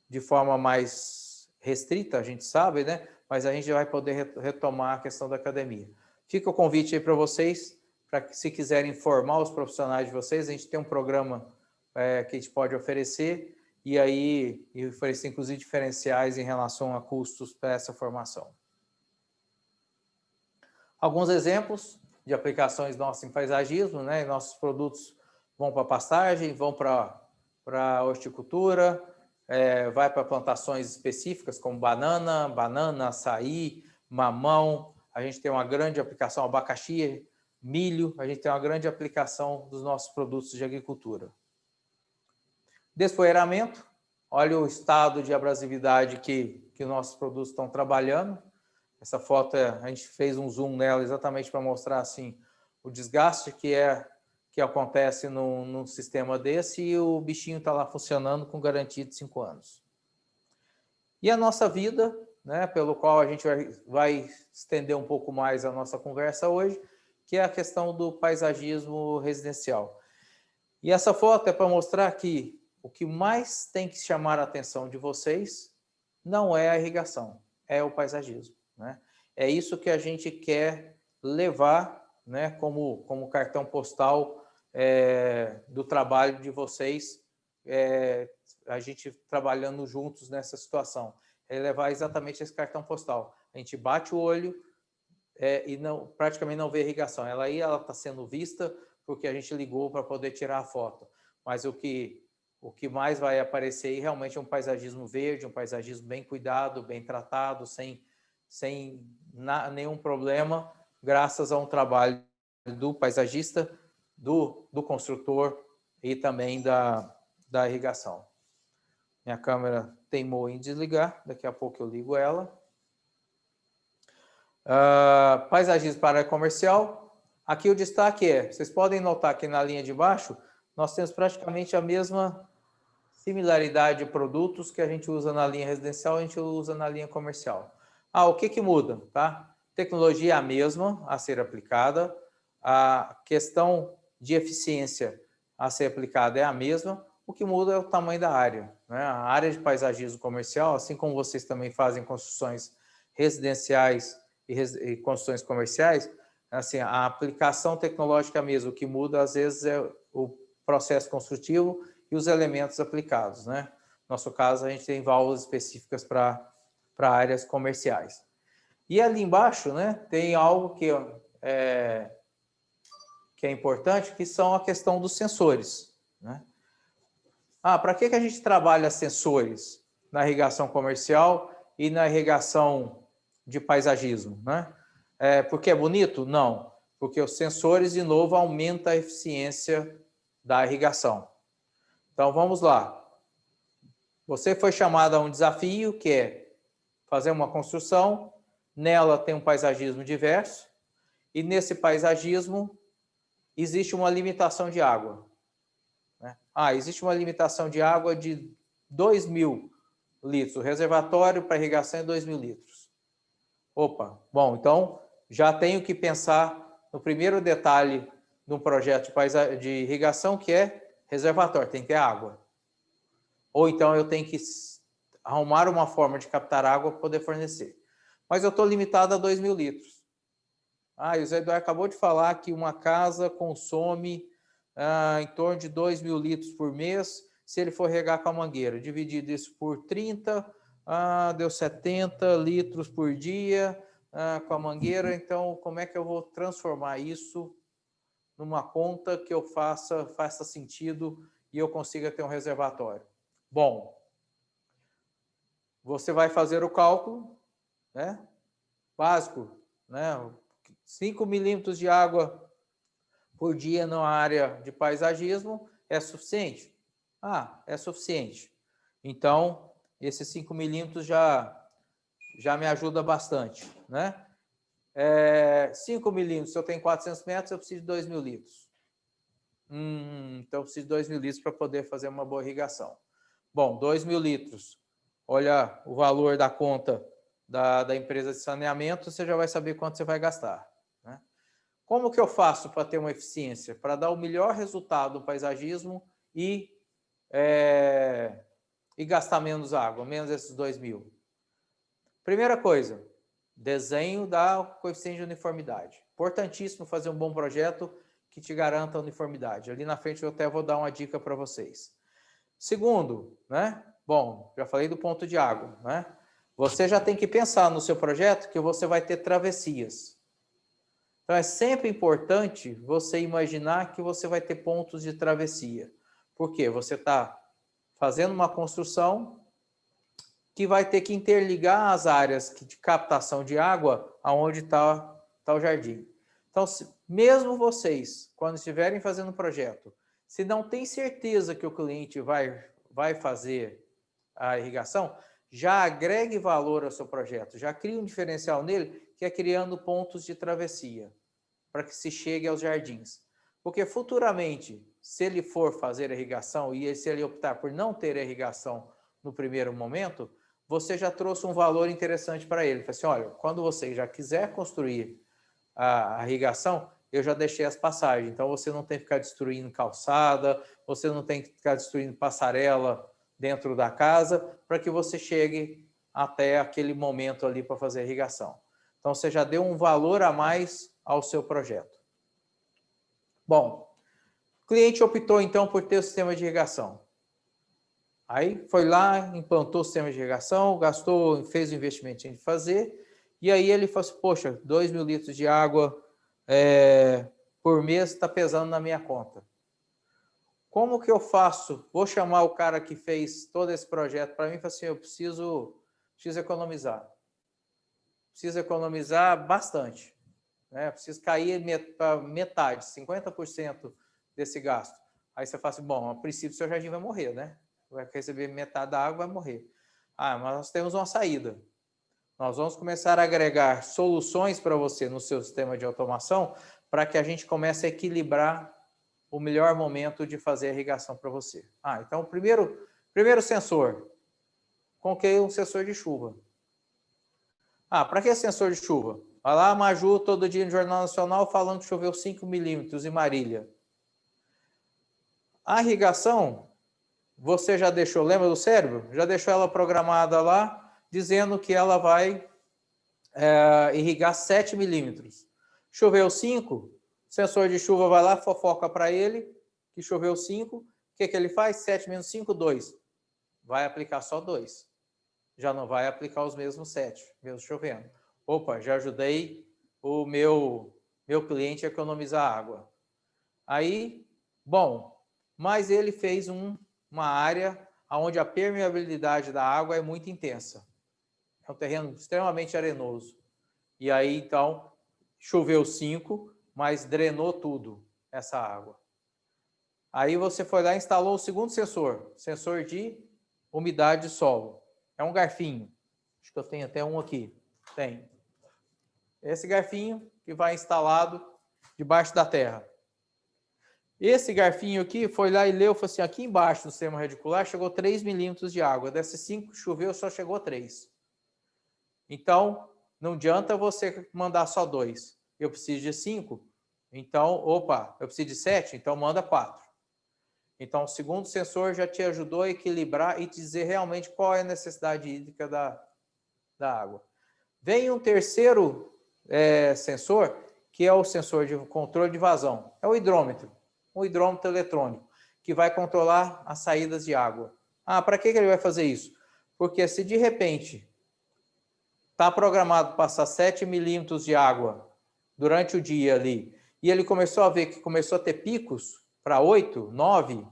de forma mais restrita, a gente sabe, né? Mas a gente vai poder retomar a questão da academia. Fica o convite aí para vocês, para que se quiserem formar os profissionais de vocês, a gente tem um programa que a gente pode oferecer e aí oferecer inclusive diferenciais em relação a custos para essa formação. Alguns exemplos de aplicações nossas em paisagismo, né? Nossos produtos vão para pastagem, vão para horticultura, vai para plantações específicas como banana, açaí, mamão. A gente tem uma grande aplicação, abacaxi, milho. A gente tem uma grande aplicação dos nossos produtos de agricultura. Despoeiramento. Olha o estado de abrasividade que os nossos produtos estão trabalhando. Essa foto, a gente fez um zoom nela exatamente para mostrar assim, o desgaste que acontece num sistema desse e o bichinho está lá funcionando com garantia de 5 anos. E a nossa vida, né, pelo qual a gente vai estender um pouco mais a nossa conversa hoje, que é a questão do paisagismo residencial. E essa foto é para mostrar que o que mais tem que chamar a atenção de vocês não é a irrigação, é o paisagismo, né? É isso que a gente quer levar, né, como cartão postal do trabalho de vocês, a gente trabalhando juntos nessa situação. É levar exatamente esse cartão postal. A gente bate o olho e praticamente não vê irrigação. Ela está sendo vista porque a gente ligou para poder tirar a foto. Mas o que mais vai aparecer aí realmente é um paisagismo verde, um paisagismo bem cuidado, bem tratado, sem nenhum problema, graças a um trabalho do paisagista, do construtor e também da irrigação. Minha câmera teimou em desligar, daqui a pouco eu ligo ela. Paisagismo para comercial. Aqui o destaque vocês podem notar que na linha de baixo, nós temos praticamente a mesma similaridade de produtos que a gente usa na linha residencial, a gente usa na linha comercial. O que muda? Tá? Tecnologia é a mesma a ser aplicada, a questão de eficiência a ser aplicada é a mesma, o que muda é o tamanho da área, né? A área de paisagismo comercial, assim como vocês também fazem construções residenciais e construções comerciais, assim, a aplicação tecnológica mesmo, o que muda às vezes é o processo construtivo e os elementos aplicados, né? No nosso caso, a gente tem válvulas específicas para áreas comerciais. E ali embaixo, né, tem algo que é importante, que são a questão dos sensores, né? Para que a gente trabalha sensores na irrigação comercial e na irrigação de paisagismo, né? Porque é bonito? Não. Porque os sensores, de novo, aumentam a eficiência da irrigação. Então, vamos lá. Você foi chamado a um desafio, que é fazer uma construção. Nela tem um paisagismo diverso. E nesse paisagismo existe uma limitação de água, né? Existe uma limitação de água de 2.000 litros. O reservatório para irrigação é 2.000 litros. Opa, bom, então já tenho que pensar no primeiro detalhe de um projeto de irrigação, que é reservatório, tem que ter água. Ou então eu tenho que arrumar uma forma de captar água para poder fornecer. Mas eu estou limitado a 2.000 litros. E o Zé Eduardo acabou de falar que uma casa consome em torno de 2.000 litros por mês, se ele for regar com a mangueira. Dividido isso por 30, deu 70 litros por dia com a mangueira. Então, como é que eu vou transformar isso numa conta que eu faça sentido e eu consiga ter um reservatório? Bom, você vai fazer o cálculo, né, básico, né? 5 milímetros de água por dia na área de paisagismo é suficiente? É suficiente. Então, esses 5 milímetros já me ajuda bastante, né? 5 milímetros, se eu tenho 400 metros, eu preciso de 2.000 litros. Então, eu preciso de 2.000 litros para poder fazer uma boa irrigação. Bom, 2.000 litros. Olha o valor da conta da empresa de saneamento, você já vai saber quanto você vai gastar, né? Como que eu faço para ter uma eficiência? Para dar o melhor resultado no paisagismo e gastar menos água, menos esses 2.000. Primeira coisa, desenho da coeficiente de uniformidade. Importantíssimo fazer um bom projeto que te garanta a uniformidade. Ali na frente eu até vou dar uma dica para vocês. Segundo, né? Bom, já falei do ponto de água, né? Você já tem que pensar no seu projeto que você vai ter travessias. Então é sempre importante você imaginar que você vai ter pontos de travessia. Por quê? Você está fazendo uma construção que vai ter que interligar as áreas de captação de água aonde está o jardim. Então, mesmo vocês, quando estiverem fazendo o projeto, se não tem certeza que o cliente vai fazer a irrigação, já agregue valor ao seu projeto, já crie um diferencial nele, que é criando pontos de travessia, para que se chegue aos jardins. Porque futuramente, se ele for fazer a irrigação e se ele optar por não ter a irrigação no primeiro momento, você já trouxe um valor interessante para ele. Fala assim, olha, quando você já quiser construir a irrigação, eu já deixei as passagens. Então, você não tem que ficar destruindo calçada, você não tem que ficar destruindo passarela dentro da casa, para que você chegue até aquele momento ali para fazer a irrigação. Então, você já deu um valor a mais ao seu projeto. Bom, o cliente optou, então, por ter o sistema de irrigação. Aí foi lá, implantou o sistema de irrigação, gastou, fez o investimento que tinha de fazer, e aí ele falou assim, poxa, 2.000 litros de água por mês está pesando na minha conta. Como que eu faço? Vou chamar o cara que fez todo esse projeto para mim e falar assim, eu preciso economizar. Preciso economizar bastante. Né? Preciso cair para metade, 50% desse gasto. Aí você fala assim, bom, a princípio seu jardim vai morrer, né? Vai receber metade da água, vai morrer. Ah, mas nós temos uma saída. Nós vamos começar a agregar soluções para você no seu sistema de automação para que a gente comece a equilibrar o melhor momento de fazer a irrigação para você. Ah, então o primeiro sensor, coloquei um sensor de chuva. Ah, para que sensor de chuva? Vai lá, Maju, todo dia no Jornal Nacional falando que choveu 5 milímetros em Marília. A irrigação, você já deixou, lembra do cérebro? Já deixou ela programada lá, dizendo que ela vai irrigar 7 milímetros. Choveu 5, o sensor de chuva vai lá, fofoca para ele, que choveu 5. O que ele faz? 7 menos 5, 2. Vai aplicar só 2. Já não vai aplicar os mesmos 7, mesmo chovendo. Opa, já ajudei o meu cliente a economizar água. Aí, bom, mas ele fez uma área onde a permeabilidade da água é muito intensa. É um terreno extremamente arenoso. E aí, então, choveu 5, mas drenou tudo, essa água. Aí você foi lá e instalou o segundo sensor de umidade de solo. É um garfinho. Acho que eu tenho até um aqui. Tem. Esse garfinho que vai instalado debaixo da terra. Esse garfinho aqui foi lá e leu, falou assim, aqui embaixo no sistema radicular chegou 3 milímetros de água. Desses 5 choveu, só chegou 3. Então, não adianta você mandar só 2. Eu preciso de 5. Então, opa, eu preciso de 7, então manda 4. Então, o segundo sensor já te ajudou a equilibrar e dizer realmente qual é a necessidade hídrica da água. Vem um terceiro sensor, que é o sensor de controle de vazão. É o hidrômetro, um hidrômetro eletrônico, que vai controlar as saídas de água. Ah, para que ele vai fazer isso? Porque se de repente está programado passar 7 milímetros de água durante o dia ali, e ele começou a ver que começou a ter picos para 8, 9,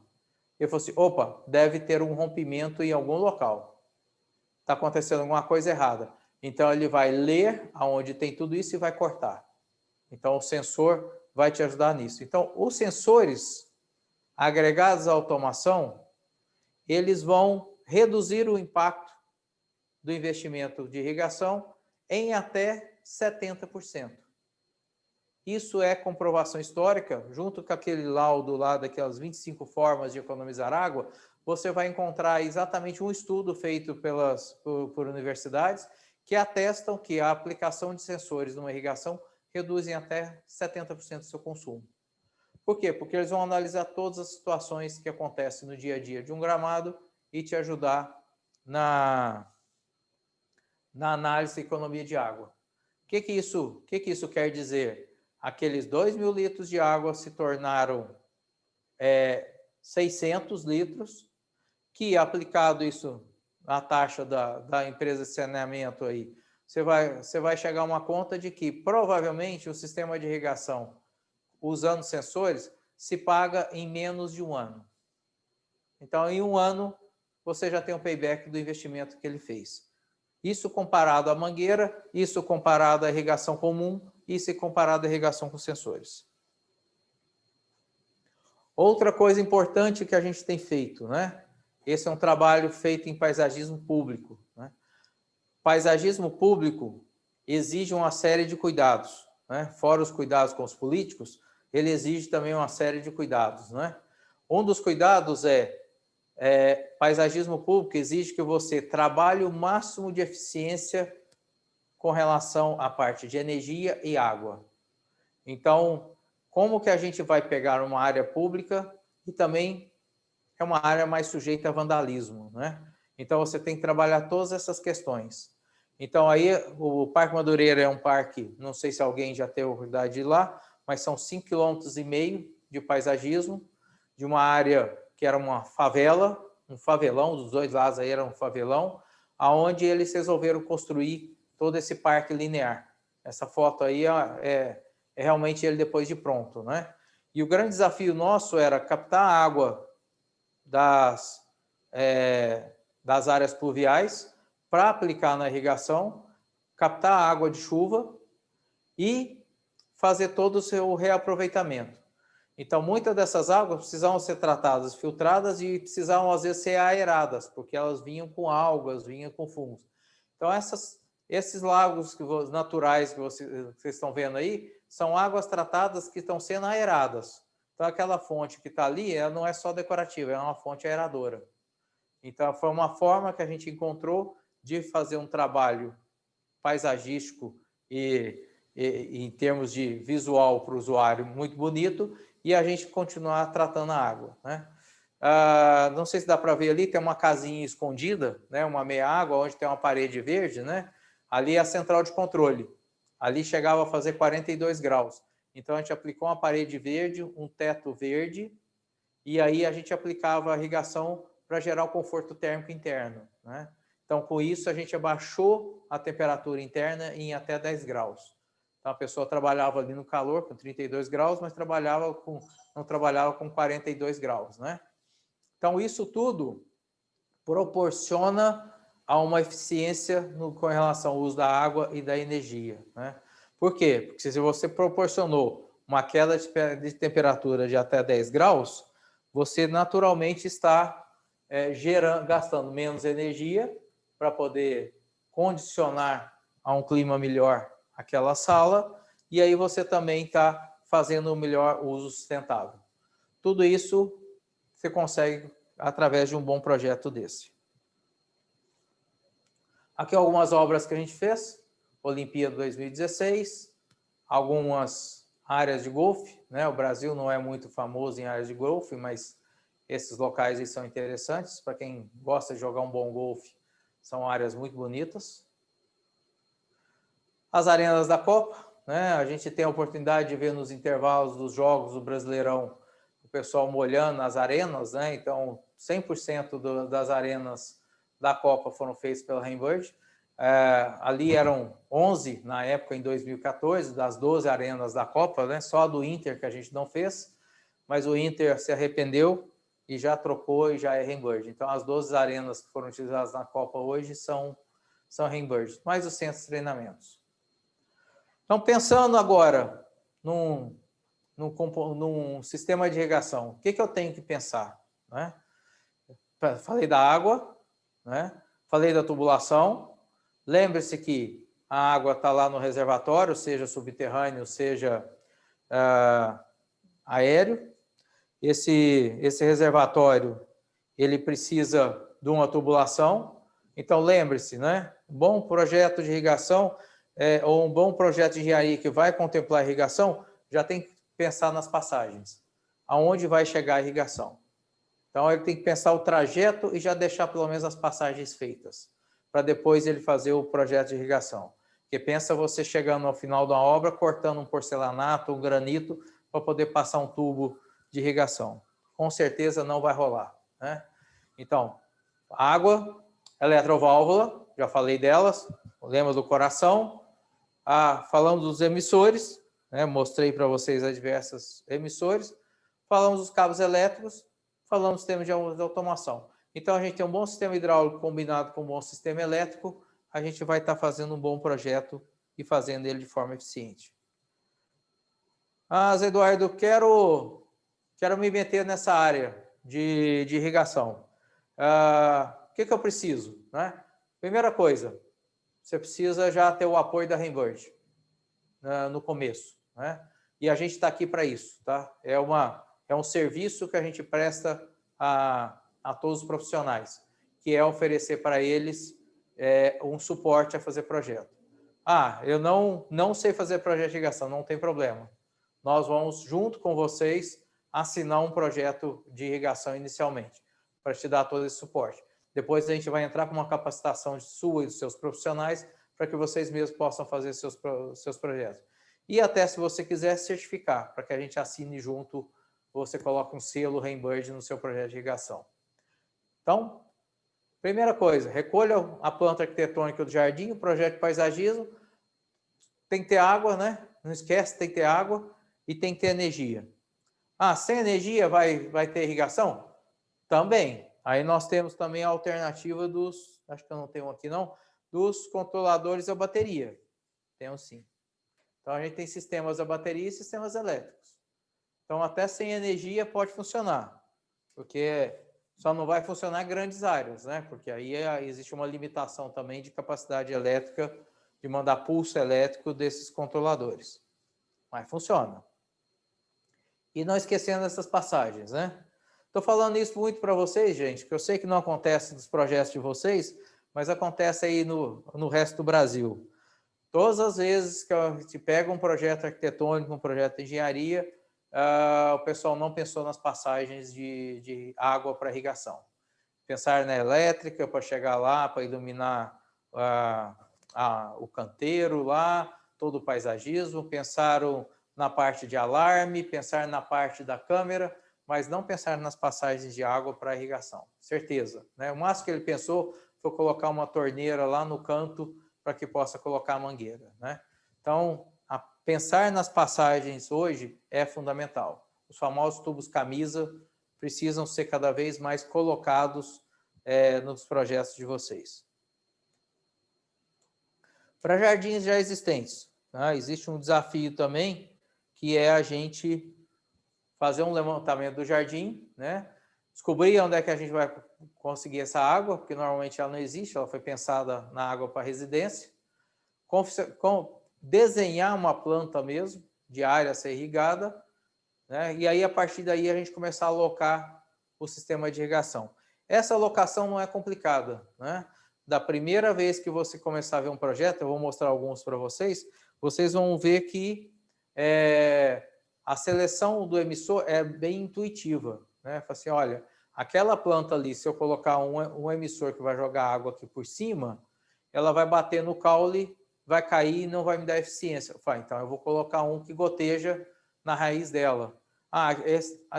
ele falou assim, opa, deve ter um rompimento em algum local. Está acontecendo alguma coisa errada. Então, ele vai ler aonde tem tudo isso e vai cortar. Então, o sensor vai te ajudar nisso. Então, os sensores agregados à automação, eles vão reduzir o impacto do investimento de irrigação em até 70%. Isso é comprovação histórica, junto com aquele laudo lá daquelas 25 formas de economizar água, você vai encontrar exatamente um estudo feito por universidades que atestam que a aplicação de sensores numa irrigação reduzem até 70% do seu consumo. Por quê? Porque eles vão analisar todas as situações que acontecem no dia a dia de um gramado e te ajudar na análise da economia de água. O que isso quer dizer? Aqueles 2.000 litros de água se tornaram 600 litros, que aplicado isso na taxa da empresa de saneamento aí, você vai chegar a uma conta de que provavelmente o sistema de irrigação, usando sensores, se paga em menos de um ano. Então, em um ano, você já tem um payback do investimento que ele fez. Isso comparado à mangueira, isso comparado à irrigação comum, isso comparado à irrigação com sensores. Outra coisa importante que a gente tem feito, né? Esse é um trabalho feito em paisagismo público, né? Paisagismo público exige uma série de cuidados, né? Fora os cuidados com os políticos, ele exige também uma série de cuidados, né? Um dos cuidados paisagismo público exige que você trabalhe o máximo de eficiência com relação à parte de energia e água. Então, como que a gente vai pegar uma área pública e também é uma área mais sujeita a vandalismo, né? Então, você tem que trabalhar todas essas questões. Então, aí, o Parque Madureira é um parque, não sei se alguém já teve a oportunidade de ir lá, mas são 5,5 km de paisagismo, de uma área que era uma favela, um favelão, dos dois lados aí era um favelão, aonde eles resolveram construir todo esse parque linear. Essa foto aí é realmente ele depois de pronto, né? E o grande desafio nosso era captar a água das áreas pluviais para aplicar na irrigação, captar a água de chuva e fazer todo o seu reaproveitamento. Então, muitas dessas águas precisavam ser tratadas, filtradas e precisavam, às vezes, ser aeradas, porque elas vinham com algas, vinham com fungos. Então, esses lagos naturais que vocês estão vendo aí, são águas tratadas que estão sendo aeradas. Então, aquela fonte que está ali, ela não é só decorativa, é uma fonte aeradora. Então, foi uma forma que a gente encontrou de fazer um trabalho paisagístico e em termos de visual para o usuário muito bonito, e a gente continuar tratando a água, né? Não sei se dá para ver ali, tem uma casinha escondida, né? Uma meia água, onde tem uma parede verde, né? Ali é a central de controle. Ali chegava a fazer 42 graus. Então, a gente aplicou uma parede verde, um teto verde, e aí a gente aplicava a irrigação para gerar o conforto térmico interno, né? Então, com isso, a gente abaixou a temperatura interna em até 10 graus. Então, a pessoa trabalhava ali no calor, com 32 graus, mas não trabalhava com 42 graus, né? Então, isso tudo proporciona a uma eficiência com relação ao uso da água e da energia, né? Por quê? Porque se você proporcionou uma queda de temperatura de até 10 graus, você naturalmente está gastando menos energia para poder condicionar a um clima melhor aquela sala, e aí você também está fazendo o melhor uso sustentável. Tudo isso você consegue através de um bom projeto desse. Aqui algumas obras que a gente fez. Olimpíada 2016, algumas áreas de golfe, né? O Brasil não é muito famoso em áreas de golfe, mas esses locais aí são interessantes. Para quem gosta de jogar um bom golfe, são áreas muito bonitas. As arenas da Copa, né? A gente tem a oportunidade de ver nos intervalos dos jogos do Brasileirão o pessoal molhando as arenas, né? Então, 100% das arenas da Copa foram feitas pela Rainbird. Ali eram 11 na época, em 2014, das 12 arenas da Copa, né? Só a do Inter que a gente não fez, mas o Inter se arrependeu e já trocou e já é Rainbird. Então, as 12 arenas que foram utilizadas na Copa hoje são Rainbird, mais os centros de treinamentos. Então, pensando agora num sistema de irrigação, o que eu tenho que pensar, né? Falei da água, né? Falei da tubulação. Lembre-se que a água está lá no reservatório, seja subterrâneo, seja aéreo. Esse reservatório, ele precisa de uma tubulação. Então, lembre-se, né? Um bom projeto de irrigação ou um bom projeto de engenharia que vai contemplar irrigação, já tem que pensar nas passagens. Aonde vai chegar a irrigação? Então, ele tem que pensar o trajeto e já deixar pelo menos as passagens feitas, para depois ele fazer o projeto de irrigação. Porque pensa você chegando ao final da obra, cortando um porcelanato, um granito, para poder passar um tubo de irrigação. Com certeza não vai rolar, né? Então, água, eletroválvula, já falei delas, lembra do coração. Falamos dos emissores, né? Mostrei para vocês as diversas emissores. Falamos dos cabos elétricos, falamos do sistema de automação. Então, a gente tem um bom sistema hidráulico combinado com um bom sistema elétrico, a gente vai estar fazendo um bom projeto e fazendo ele de forma eficiente. Zé Eduardo, quero me meter nessa área de irrigação. O que eu preciso, né? Primeira coisa, você precisa já ter o apoio da Rainbird no começo, né? E a gente está aqui para isso, tá? É um serviço que a gente presta a todos os profissionais, que é oferecer para eles um suporte a fazer projeto. Eu não sei fazer projeto de irrigação, não tem problema. Nós vamos, junto com vocês, assinar um projeto de irrigação inicialmente, para te dar todo esse suporte. Depois a gente vai entrar com uma capacitação sua e dos seus profissionais, para que vocês mesmos possam fazer seus projetos. E até, se você quiser, certificar, para que a gente assine junto, você coloca um selo Rainbird no seu projeto de irrigação. Então, primeira coisa, recolha a planta arquitetônica do jardim, o projeto de paisagismo, tem que ter água, né? Não esquece, tem que ter água e tem que ter energia. Sem energia vai ter irrigação? Também. Aí nós temos também a alternativa acho que eu não tenho aqui não, dos controladores a bateria. Temos sim. Então a gente tem sistemas a bateria e sistemas elétricos. Então até sem energia pode funcionar, porque só não vai funcionar em grandes áreas, né? Porque aí existe uma limitação também de capacidade elétrica, de mandar pulso elétrico desses controladores. Mas funciona. E não esquecendo essas passagens, né? Estou falando isso muito para vocês, gente, porque eu sei que não acontece nos projetos de vocês, mas acontece aí no resto do Brasil. Todas as vezes que a gente pega um projeto arquitetônico, um projeto de engenharia, o pessoal não pensou nas passagens de água para irrigação. Pensar na elétrica para chegar lá, para iluminar o canteiro lá, todo o paisagismo, pensaram na parte de alarme, pensar na parte da câmera, mas não pensar nas passagens de água para irrigação. Certeza, né? O máximo que ele pensou foi colocar uma torneira lá no canto para que possa colocar a mangueira, né? Então, pensar nas passagens hoje é fundamental. Os famosos tubos camisa precisam ser cada vez mais colocados nos projetos de vocês. Para jardins já existentes, né? Existe um desafio também, que é a gente fazer um levantamento do jardim, né? Descobrir onde é que a gente vai conseguir essa água, porque normalmente ela não existe, ela foi pensada na água para residência. Desenhar uma planta mesmo, de área a ser irrigada, né? E aí, a partir daí, a gente começar a alocar o sistema de irrigação. Essa alocação não é complicada, né? Da primeira vez que você começar a ver um projeto, eu vou mostrar alguns para vocês, vocês vão ver que a seleção do emissor é bem intuitiva, né? Fala assim, olha, aquela planta ali, se eu colocar um emissor que vai jogar água aqui por cima, ela vai bater no caule, vai cair e não vai me dar eficiência. Eu falo, então eu vou colocar um que goteja na raiz dela.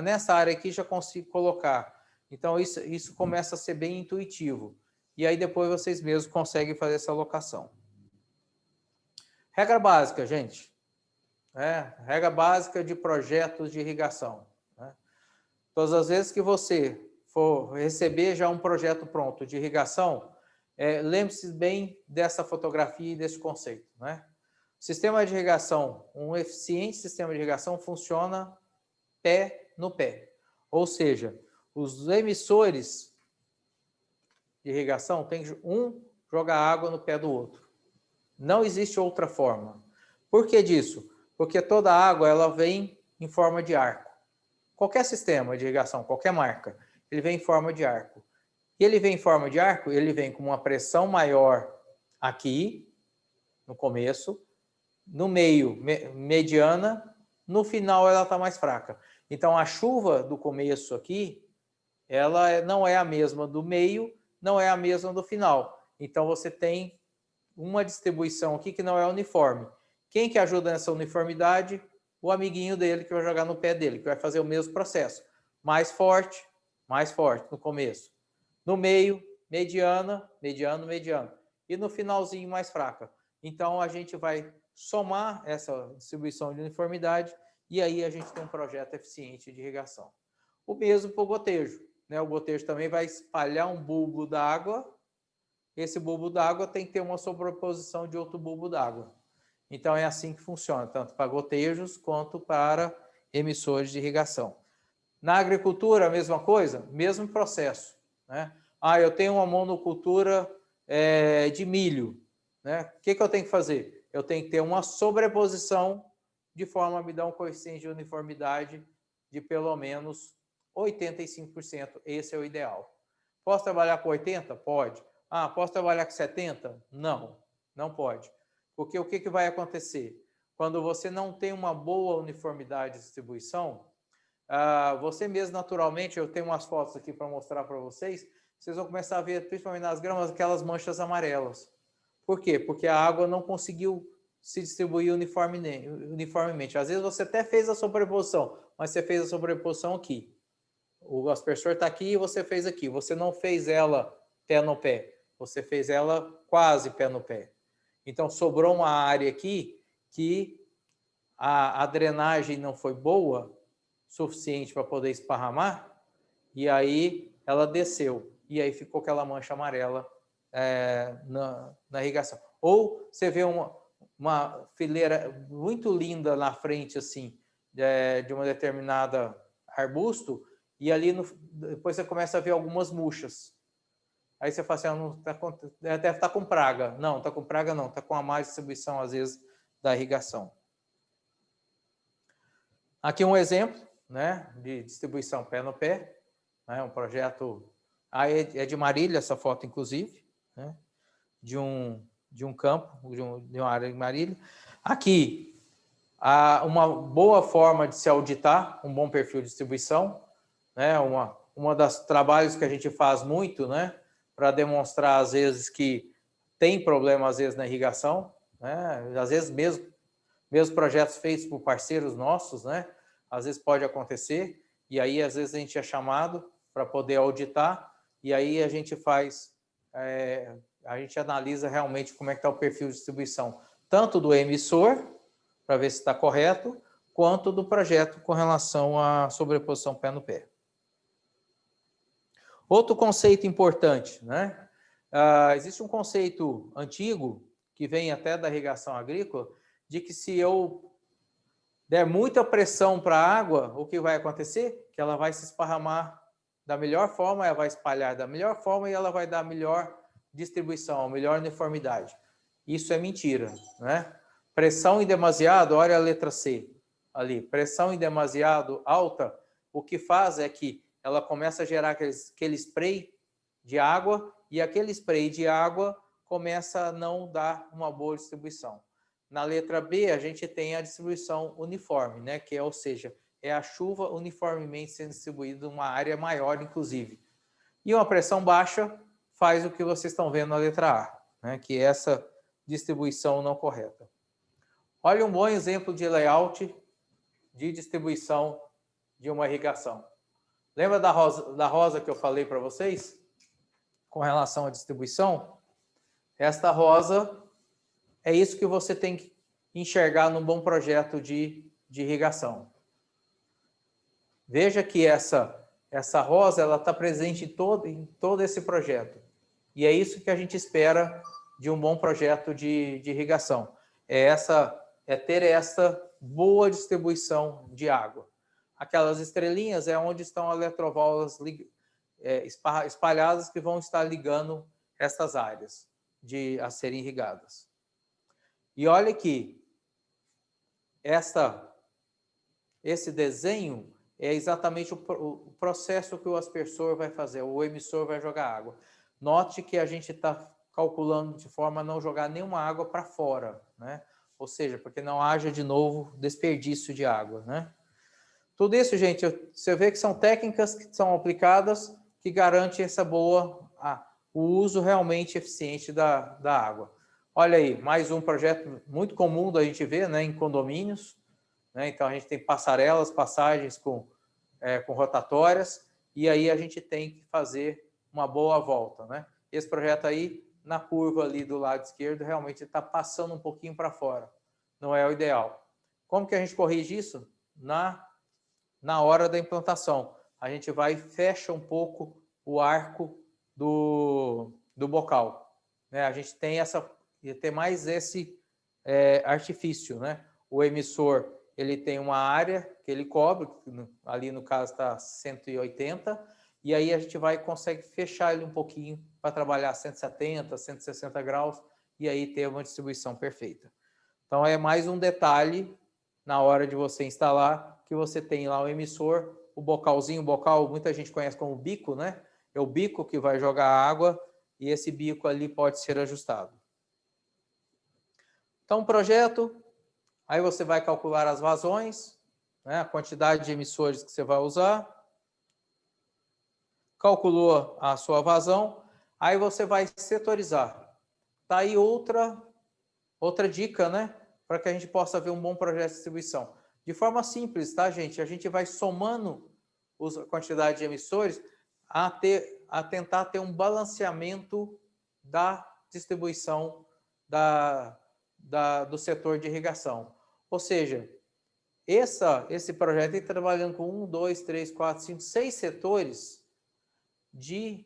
Nessa área aqui já consigo colocar. Então isso começa a ser bem intuitivo. E aí depois vocês mesmos conseguem fazer essa alocação. Regra básica, gente. Regra básica de projetos de irrigação, né? Todas as vezes que você for receber já um projeto pronto de irrigação, lembre-se bem dessa fotografia e desse conceito, né? Sistema de irrigação, um eficiente sistema de irrigação funciona pé no pé. Ou seja, os emissores de irrigação tem um jogar água no pé do outro. Não existe outra forma. Por que disso? Porque toda a água ela vem em forma de arco. Qualquer sistema de irrigação, qualquer marca, ele vem em forma de arco. E ele vem em forma de arco, ele vem com uma pressão maior aqui no começo, no meio, mediana, no final ela está mais fraca. Então, a chuva do começo aqui, ela não é a mesma do meio, não é a mesma do final. Então, você tem uma distribuição aqui que não é uniforme. Quem que ajuda nessa uniformidade? O amiguinho dele que vai jogar no pé dele, que vai fazer o mesmo processo. Mais forte no começo. No meio, mediana, mediano, mediano. E no finalzinho, mais fraca. Então, a gente vai somar essa distribuição de uniformidade e aí a gente tem um projeto eficiente de irrigação. O mesmo para o gotejo, né? O gotejo também vai espalhar um bulbo d'água. Esse bulbo d'água tem que ter uma sobreposição de outro bulbo d'água. Então, é assim que funciona, tanto para gotejos quanto para emissores de irrigação. Na agricultura, a mesma coisa, mesmo processo, né? Eu tenho uma monocultura de milho, né? O que eu tenho que fazer? Eu tenho que ter uma sobreposição de forma a me dar um coeficiente de uniformidade de pelo menos 85%. Esse é o ideal. Posso trabalhar com 80%? Pode. Posso trabalhar com 70%? Não, não pode. Porque o que vai acontecer? Quando você não tem uma boa uniformidade de distribuição, você mesmo naturalmente, eu tenho umas fotos aqui para mostrar para vocês, vocês vão começar a ver, principalmente nas gramas, aquelas manchas amarelas. Por quê? Porque a água não conseguiu se distribuir uniformemente. Às vezes você até fez a sobreposição, mas você fez a sobreposição aqui. O aspersor está aqui e você fez aqui. Você não fez ela pé no pé, você fez ela quase pé no pé. Então, sobrou uma área aqui que a drenagem não foi boa, suficiente para poder esparramar, e aí ela desceu. E aí ficou aquela mancha amarela na irrigação. Ou você vê uma fileira muito linda na frente, assim, de uma determinada arbusto, e ali depois você começa a ver algumas murchas. Aí você fala assim, deve estar com praga. Não, está com praga não, está com a má distribuição, às vezes, da irrigação. Aqui um exemplo, né, de distribuição pé no pé, né, um projeto, é de Marília, essa foto, inclusive, né, de um campo, de uma área de Marília. Aqui, uma boa forma de se auditar, um bom perfil de distribuição, né, uma das trabalhos que a gente faz muito, né, para demonstrar, às vezes, que tem problema, às vezes, na irrigação, né? Às vezes, mesmo projetos feitos por parceiros nossos, né? Às vezes pode acontecer, e aí, às vezes, a gente é chamado para poder auditar, e aí a gente a gente analisa realmente como é que está o perfil de distribuição, tanto do emissor, para ver se está correto, quanto do projeto com relação à sobreposição pé no pé. Outro conceito importante, né? Existe um conceito antigo, que vem até da irrigação agrícola, de que se eu der muita pressão para a água, o que vai acontecer? Que ela vai se esparramar da melhor forma, ela vai espalhar da melhor forma e ela vai dar a melhor distribuição, a melhor uniformidade. Isso é mentira, né? Pressão em demasiado, olha a letra C ali, pressão em demasiado alta, o que faz é que ela começa a gerar aquele spray de água, e aquele spray de água começa a não dar uma boa distribuição. Na letra B, a gente tem a distribuição uniforme, né? Que ou seja, é a chuva uniformemente sendo distribuída em uma área maior, inclusive. E uma pressão baixa faz o que vocês estão vendo na letra A, né? Que é essa distribuição não correta. Olha um bom exemplo de layout de distribuição de uma irrigação. Lembra da rosa que eu falei para vocês? Com relação à distribuição? Esta rosa é isso que você tem que enxergar num bom projeto de irrigação. Veja que essa rosa ela está presente em todo esse projeto. E é isso que a gente espera de um bom projeto de irrigação. É ter essa boa distribuição de água. Aquelas estrelinhas é onde estão as eletroválvulas espalhadas que vão estar ligando essas áreas a serem irrigadas. E olha aqui, esse desenho é exatamente o processo que o aspersor vai fazer, o emissor vai jogar água. Note que a gente está calculando de forma a não jogar nenhuma água para fora, né? Ou seja, porque não haja de novo desperdício de água, né? Tudo isso, gente, você vê que são técnicas que são aplicadas que garantem essa o uso realmente eficiente da água. Olha aí, mais um projeto muito comum da gente ver, né, em condomínios, né? Então a gente tem passarelas, passagens com rotatórias, e aí a gente tem que fazer uma boa volta, né? Esse projeto aí, na curva ali do lado esquerdo, realmente está passando um pouquinho para fora. Não é o ideal. Como que a gente corrige isso? Na hora da implantação. A gente vai e fecha um pouco o arco do bocal, né? A gente tem mais esse artifício, né? O emissor, ele tem uma área que ele cobre, ali no caso está 180, e aí a gente consegue fechar ele um pouquinho para trabalhar 170, 160 graus, e aí ter uma distribuição perfeita. Então é mais um detalhe na hora de você instalar, que você tem lá o emissor, o bocalzinho, muita gente conhece como bico, né? É o bico que vai jogar a água, e esse bico ali pode ser ajustado. Então, projeto, aí você vai calcular as vazões, né, a quantidade de emissores que você vai usar, calculou a sua vazão, aí você vai setorizar. Tá aí outra dica, né, para que a gente possa ver um bom projeto de distribuição. De forma simples, tá, gente? A gente vai somando a quantidade de emissores a tentar ter um balanceamento da distribuição do setor de irrigação. Ou seja, esse projeto está trabalhando com 1, 2, 3, 4, 5, 6 setores de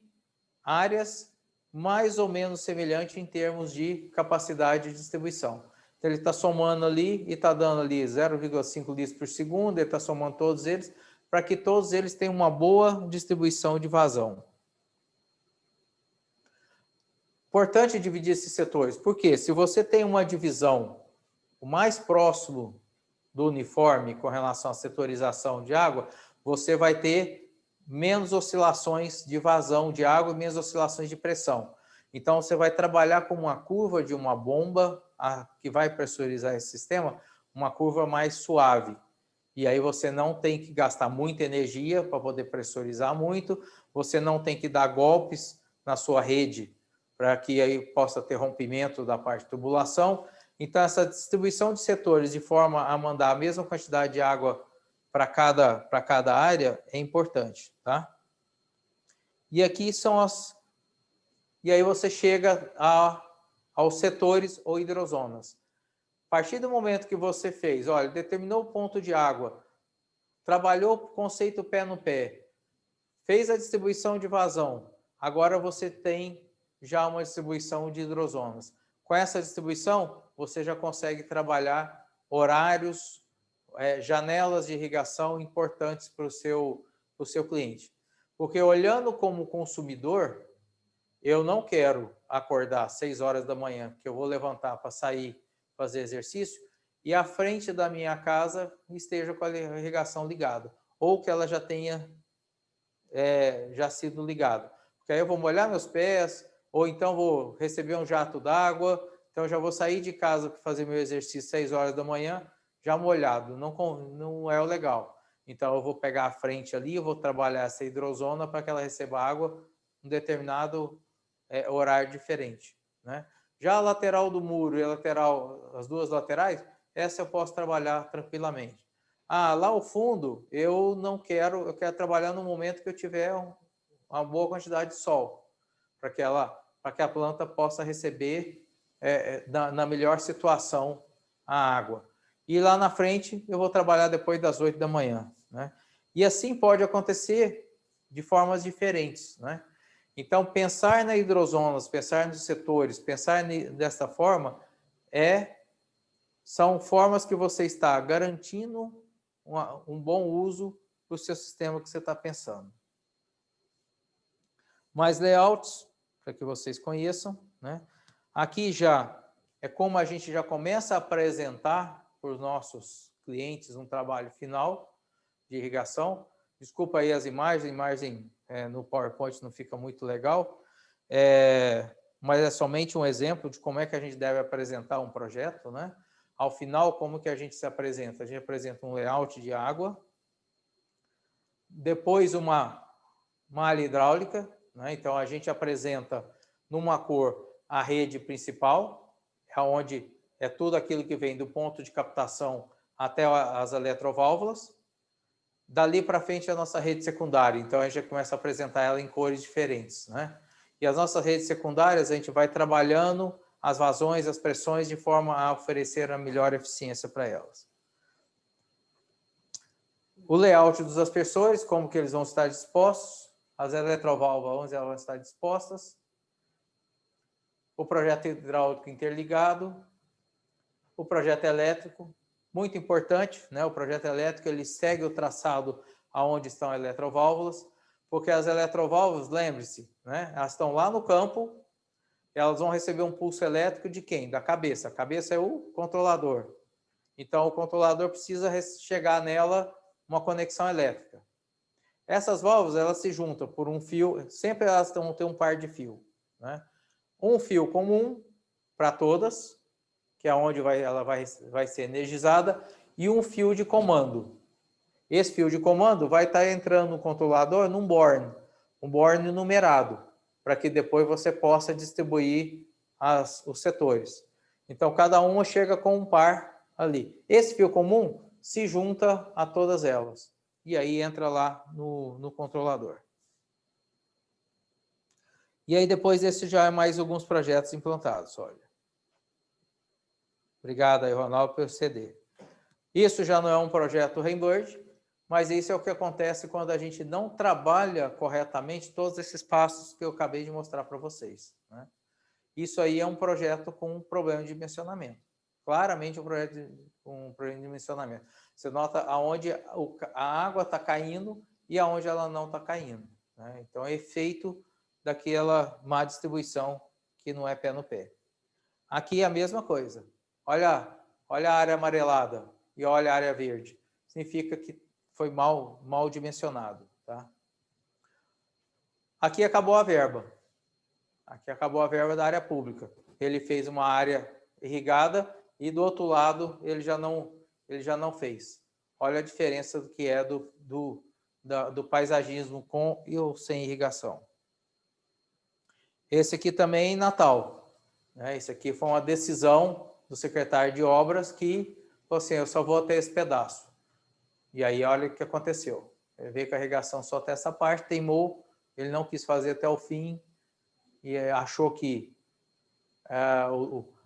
áreas mais ou menos semelhantes em termos de capacidade de distribuição. Então, ele está somando ali e está dando ali 0,5 litros por segundo, ele está somando todos eles, para que todos eles tenham uma boa distribuição de vazão. Importante dividir esses setores, porque se você tem uma divisão o mais próximo do uniforme com relação à setorização de água, você vai ter menos oscilações de vazão de água e menos oscilações de pressão. Então, você vai trabalhar com uma curva de uma bomba que vai pressurizar esse sistema, uma curva mais suave. E aí você não tem que gastar muita energia para poder pressurizar muito, você não tem que dar golpes na sua rede para que aí possa ter rompimento da parte de tubulação. Então, essa distribuição de setores de forma a mandar a mesma quantidade de água para cada área é importante, tá? E aqui são E aí você chega aos setores ou hidrozonas. A partir do momento que você fez, olha, determinou o ponto de água, trabalhou o conceito pé no pé, fez a distribuição de vazão, agora você tem já uma distribuição de hidrozonas. Com essa distribuição, você já consegue trabalhar horários, janelas de irrigação importantes para o seu cliente. Porque olhando como consumidor, eu não quero acordar às 6 horas da manhã, que eu vou levantar para sair fazer exercício, e à frente da minha casa esteja com a irrigação ligada, ou que ela já tenha já sido ligada. Porque aí eu vou molhar meus pés, ou então vou receber um jato d'água, então eu já vou sair de casa para fazer meu exercício às 6 horas da manhã, já molhado, não é o legal. Então eu vou pegar a frente ali, eu vou trabalhar essa hidrozona para que ela receba água em um determinado horário diferente, né? Já a lateral do muro e a lateral, as duas laterais, essa eu posso trabalhar tranquilamente. Lá ao fundo, eu quero trabalhar no momento que eu tiver uma boa quantidade de sol, para que a planta possa receber na melhor situação a água. E lá na frente, eu vou trabalhar depois das 8 da manhã, né? E assim pode acontecer de formas diferentes, né? Então, pensar na hidrozonas, pensar nos setores, pensar dessa forma, são formas que você está garantindo um bom uso para o seu sistema que você está pensando. Mais layouts, para que vocês conheçam, né? Aqui já é como a gente já começa a apresentar para os nossos clientes um trabalho final de irrigação. Desculpa aí as imagens, a imagem no PowerPoint não fica muito legal. mas é somente um exemplo de como é que a gente deve apresentar um projeto, né? Ao final, como que a gente se apresenta? A gente apresenta um layout de água, depois uma malha hidráulica, né? Então a gente apresenta numa cor a rede principal, onde é tudo aquilo que vem do ponto de captação até as eletroválvulas. Dali para frente é a nossa rede secundária, então a gente começa a apresentar ela em cores diferentes, né? E as nossas redes secundárias a gente vai trabalhando as vazões, as pressões, de forma a oferecer a melhor eficiência para elas. O layout dos aspersores, como que eles vão estar dispostos, as eletroválvulas, onde elas vão estar dispostas, o projeto hidráulico interligado, o projeto elétrico, muito importante, né? O projeto elétrico ele segue o traçado aonde estão as eletroválvulas, porque as eletroválvulas, lembre-se, né? Elas estão lá no campo, elas vão receber um pulso elétrico de quem? Da cabeça. A cabeça é o controlador. Então, o controlador precisa chegar nela uma conexão elétrica. Essas válvulas, elas se juntam por um fio, sempre elas vão ter um par de fio, né? Um fio comum para todas, que é onde ela vai ser energizada, e um fio de comando. Esse fio de comando vai estar entrando no controlador num borne, um borne numerado, para que depois você possa distribuir os setores. Então, cada uma chega com um par ali. Esse fio comum se junta a todas elas, e aí entra lá no controlador. E aí depois esse já é mais alguns projetos implantados, olha. Obrigado aí, Ronaldo, pelo CD. Isso já não é um projeto Rainbird, mas isso é o que acontece quando a gente não trabalha corretamente todos esses passos que eu acabei de mostrar para vocês, né? Isso aí é um projeto com um problema de dimensionamento. Claramente um projeto com um problema de dimensionamento. Você nota aonde a água está caindo e aonde ela não está caindo, né? Então, é efeito daquela má distribuição que não é pé no pé. Aqui é a mesma coisa. Olha a área amarelada e olha a área verde. Significa que foi mal dimensionado, tá? Aqui acabou a verba. Aqui acabou a verba da área pública. Ele fez uma área irrigada e do outro lado ele já não fez. Olha a diferença do que é do paisagismo com ou sem irrigação. Esse aqui também em Natal, né? Esse aqui foi uma decisão do secretário de obras que falou assim, eu só vou até esse pedaço. E aí olha o que aconteceu. Ele veio com a irrigação só até essa parte, teimou, ele não quis fazer até o fim e achou que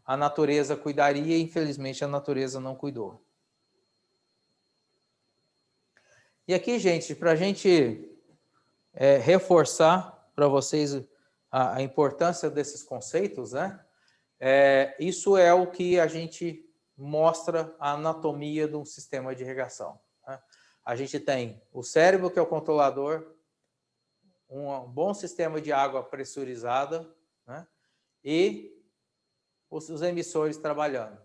a natureza cuidaria e infelizmente a natureza não cuidou. E aqui, gente, para a gente reforçar para vocês a importância desses conceitos, né? Isso é o que a gente mostra a anatomia de um sistema de irrigação, né? A gente tem o cérebro, que é o controlador, um bom sistema de água pressurizada, né? E os emissores trabalhando.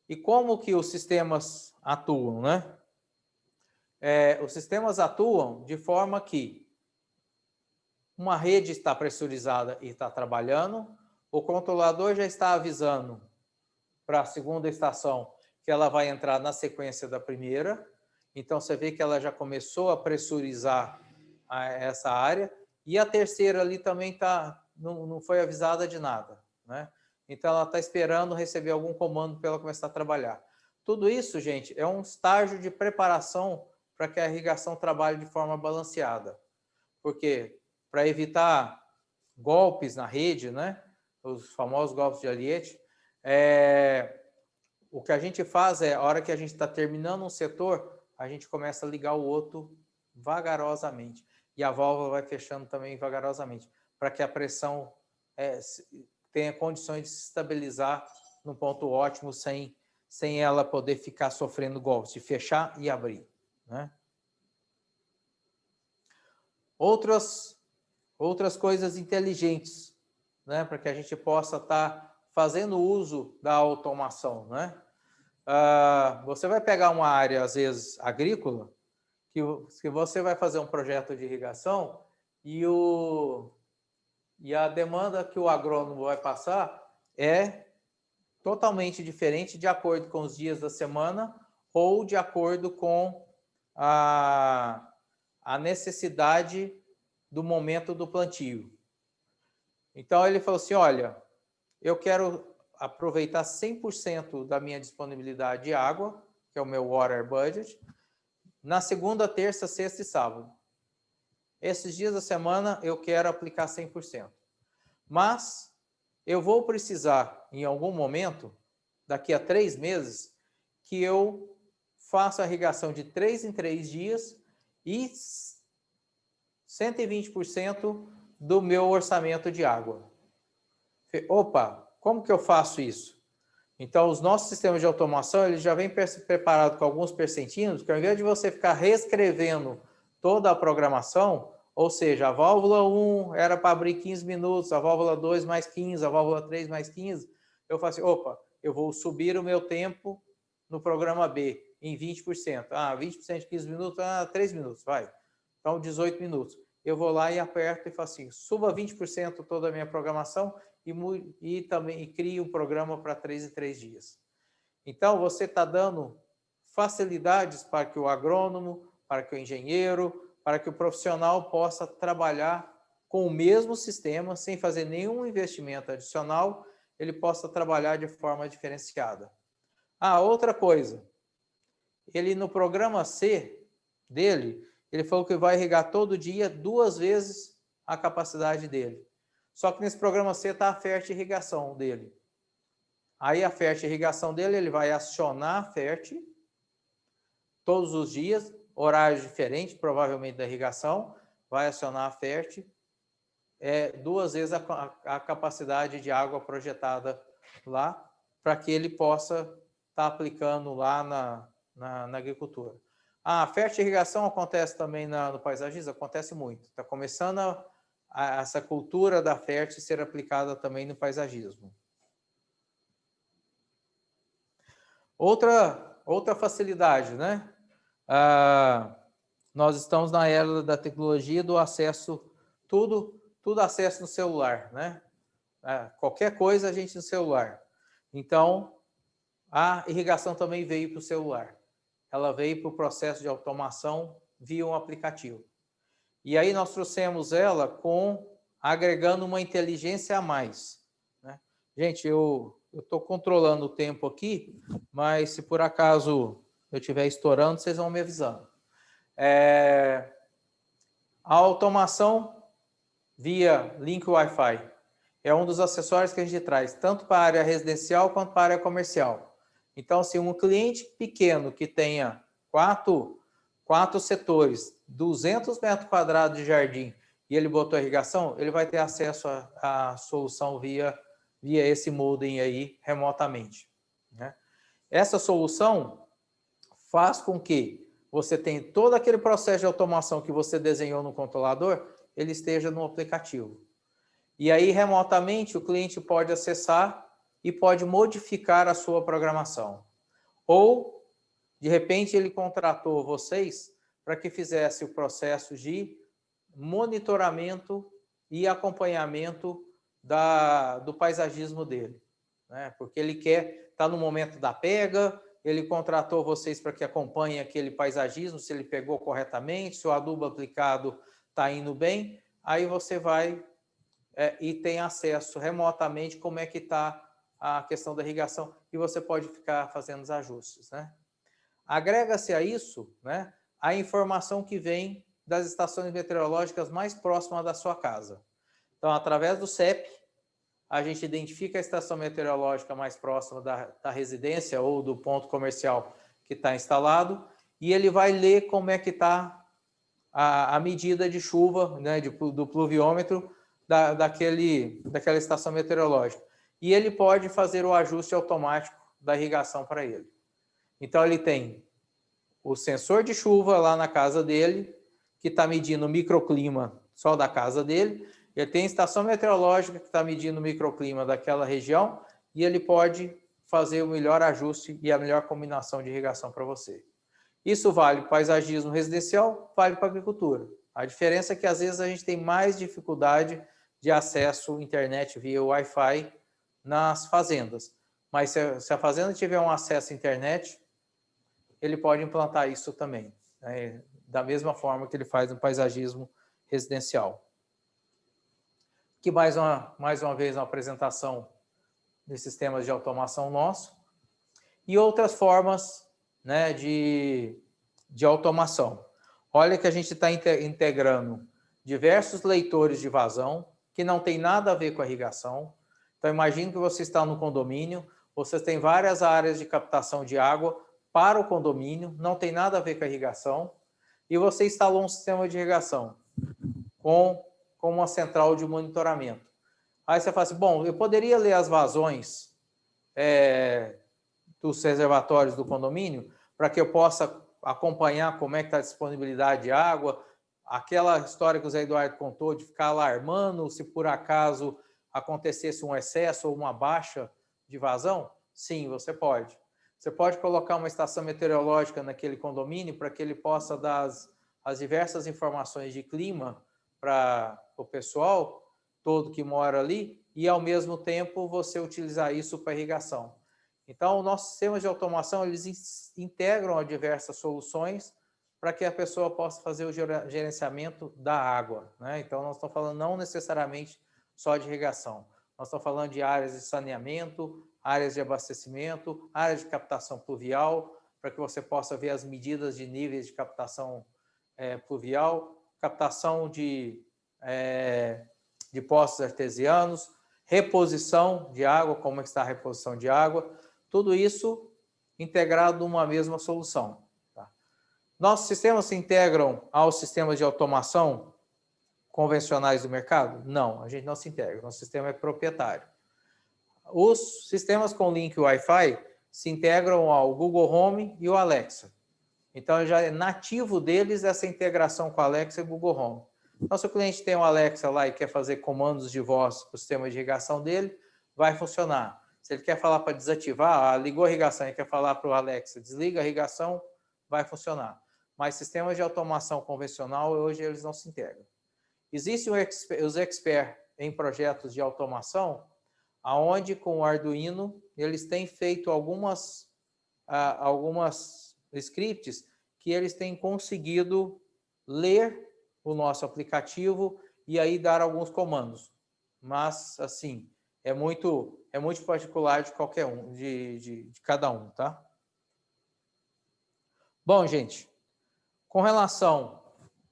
E como que os sistemas atuam, né? Os sistemas atuam de forma que uma rede está pressurizada e está trabalhando, o controlador já está avisando para a segunda estação que ela vai entrar na sequência da primeira. Então, você vê que ela já começou a pressurizar essa área. E a terceira ali também não foi avisada de nada, né? Então, ela está esperando receber algum comando para ela começar a trabalhar. Tudo isso, gente, é um estágio de preparação para que a irrigação trabalhe de forma balanceada. Porque, para evitar golpes na rede, né? Os famosos golpes de Aliette, o que a gente faz a hora que a gente está terminando um setor, a gente começa a ligar o outro vagarosamente. E a válvula vai fechando também vagarosamente, para que a pressão tenha condições de se estabilizar no ponto ótimo, sem ela poder ficar sofrendo golpes, de fechar e abrir, né? Outras coisas inteligentes, né, para que a gente possa estar fazendo uso da automação, né? Você vai pegar uma área, às vezes, agrícola, que você vai fazer um projeto de irrigação e E a demanda que o agrônomo vai passar é totalmente diferente de acordo com os dias da semana ou de acordo com a necessidade do momento do plantio. Então, ele falou assim, olha, eu quero aproveitar 100% da minha disponibilidade de água, que é o meu water budget, na segunda, terça, sexta e sábado. Esses dias da semana eu quero aplicar 100%. Mas eu vou precisar, em algum momento, daqui a 3 meses, que eu faça a irrigação de 3 em 3 dias e 120% do meu orçamento de água. Opa, como que eu faço isso? Então, os nossos sistemas de automação, eles já vêm preparados com alguns percentinhos, que ao invés de você ficar reescrevendo toda a programação, ou seja, a válvula 1 era para abrir 15 minutos, a válvula 2 mais 15, a válvula 3 mais 15, eu faço assim, opa, eu vou subir o meu tempo no programa B em 20%. 20% de 15 minutos, 3 minutos, vai. Então, 18 minutos. Eu vou lá e aperto e faço assim, suba 20% toda a minha programação e também crio um programa para 3 em 3 dias. Então, você está dando facilidades para que o agrônomo, para que o engenheiro, para que o profissional possa trabalhar com o mesmo sistema, sem fazer nenhum investimento adicional, ele possa trabalhar de forma diferenciada. Outra coisa, ele no programa C dele, ele falou que vai irrigar todo dia 2 vezes a capacidade dele. Só que nesse programa C está a fertirrigação dele. Aí a fertirrigação dele, ele vai acionar a fert todos os dias, horários diferentes, provavelmente da irrigação, vai acionar a fert 2 vezes a capacidade de água projetada lá, para que ele possa estar aplicando lá na agricultura. A fertirrigação acontece também no paisagismo? Acontece muito. Está começando essa cultura da fert ser aplicada também no paisagismo. Outra facilidade, né? Nós estamos na era da tecnologia do acesso, tudo acesso no celular, né? Qualquer coisa a gente no celular. Então, a irrigação também veio para o celular. Ela veio para o processo de automação via um aplicativo. E aí nós trouxemos ela agregando uma inteligência a mais, né? Gente, eu estou controlando o tempo aqui, mas se por acaso eu estiver estourando, vocês vão me avisando. A automação via link Wi-Fi é um dos acessórios que a gente traz, tanto para a área residencial quanto para a área comercial. Então, se um cliente pequeno que tenha 4 setores, 200 metros quadrados de jardim, e ele botou irrigação, ele vai ter acesso à solução via esse modem aí remotamente, né? Essa solução faz com que você tenha todo aquele processo de automação que você desenhou no controlador, ele esteja no aplicativo. E aí, remotamente, o cliente pode acessar e pode modificar a sua programação. Ou, de repente, ele contratou vocês para que fizesse o processo de monitoramento e acompanhamento do paisagismo dele, né? Porque ele quer estar no momento da pega, ele contratou vocês para que acompanhem aquele paisagismo, se ele pegou corretamente, se o adubo aplicado está indo bem, aí você vai e tem acesso remotamente como é que está a questão da irrigação e você pode ficar fazendo os ajustes, né? Agrega-se a isso, né, a informação que vem das estações meteorológicas mais próximas da sua casa. Então, através do CEP, a gente identifica a estação meteorológica mais próxima da residência ou do ponto comercial que está instalado e ele vai ler como é que está a medida de chuva, né, do pluviômetro daquela estação meteorológica. E ele pode fazer o ajuste automático da irrigação para ele. Então, ele tem o sensor de chuva lá na casa dele, que está medindo o microclima só da casa dele. Ele tem a estação meteorológica que está medindo o microclima daquela região e ele pode fazer o melhor ajuste e a melhor combinação de irrigação para você. Isso vale para o paisagismo residencial, vale para a agricultura. A diferença é que, às vezes, a gente tem mais dificuldade de acesso à internet via Wi-Fi nas fazendas. Mas se a fazenda tiver um acesso à internet, ele pode implantar isso também, né? Da mesma forma que ele faz no paisagismo residencial. Aqui mais uma vez uma apresentação de sistemas de automação nosso e outras formas, né, de automação. Olha que a gente está integrando diversos leitores de vazão que não tem nada a ver com a irrigação. Então, imagine que você está no condomínio, você tem várias áreas de captação de água para o condomínio, não tem nada a ver com a irrigação, e você instalou um sistema de irrigação com uma central de monitoramento. Aí você fala assim, bom, eu poderia ler as vazões dos reservatórios do condomínio para que eu possa acompanhar como é que está a disponibilidade de água, aquela história que o Zé Eduardo contou de ficar alarmando se por acaso acontecesse um excesso ou uma baixa de vazão? Sim, você pode. Você pode colocar uma estação meteorológica naquele condomínio para que ele possa dar as diversas informações de clima para o pessoal todo que mora ali e, ao mesmo tempo, você utilizar isso para irrigação. Então, os nossos sistemas de automação, eles integram a diversas soluções para que a pessoa possa fazer o gerenciamento da água, né? Então, nós estamos falando não necessariamente só de irrigação. Nós estamos falando de áreas de saneamento, áreas de abastecimento, áreas de captação pluvial, para que você possa ver as medidas de níveis de captação pluvial, captação de poços artesianos, reposição de água, como é que está a reposição de água, tudo isso integrado numa mesma solução. Tá? Nossos sistemas se integram aos sistemas de automação convencionais do mercado? Não, a gente não se integra, nosso sistema é proprietário. Os sistemas com link Wi-Fi se integram ao Google Home e o Alexa. Então, já é nativo deles essa integração com a Alexa e o Google Home. Então, se o cliente tem um Alexa lá e quer fazer comandos de voz para o sistema de irrigação dele, vai funcionar. Se ele quer falar para desativar, ligou a irrigação e quer falar para o Alexa, desliga a irrigação, vai funcionar. Mas sistemas de automação convencional, hoje, eles não se integram. Existem os experts em projetos de automação, aonde com o Arduino eles têm feito algumas scripts que eles têm conseguido ler o nosso aplicativo e aí dar alguns comandos. Mas, assim, é muito particular de qualquer um, de cada um, tá? Bom, gente, com relação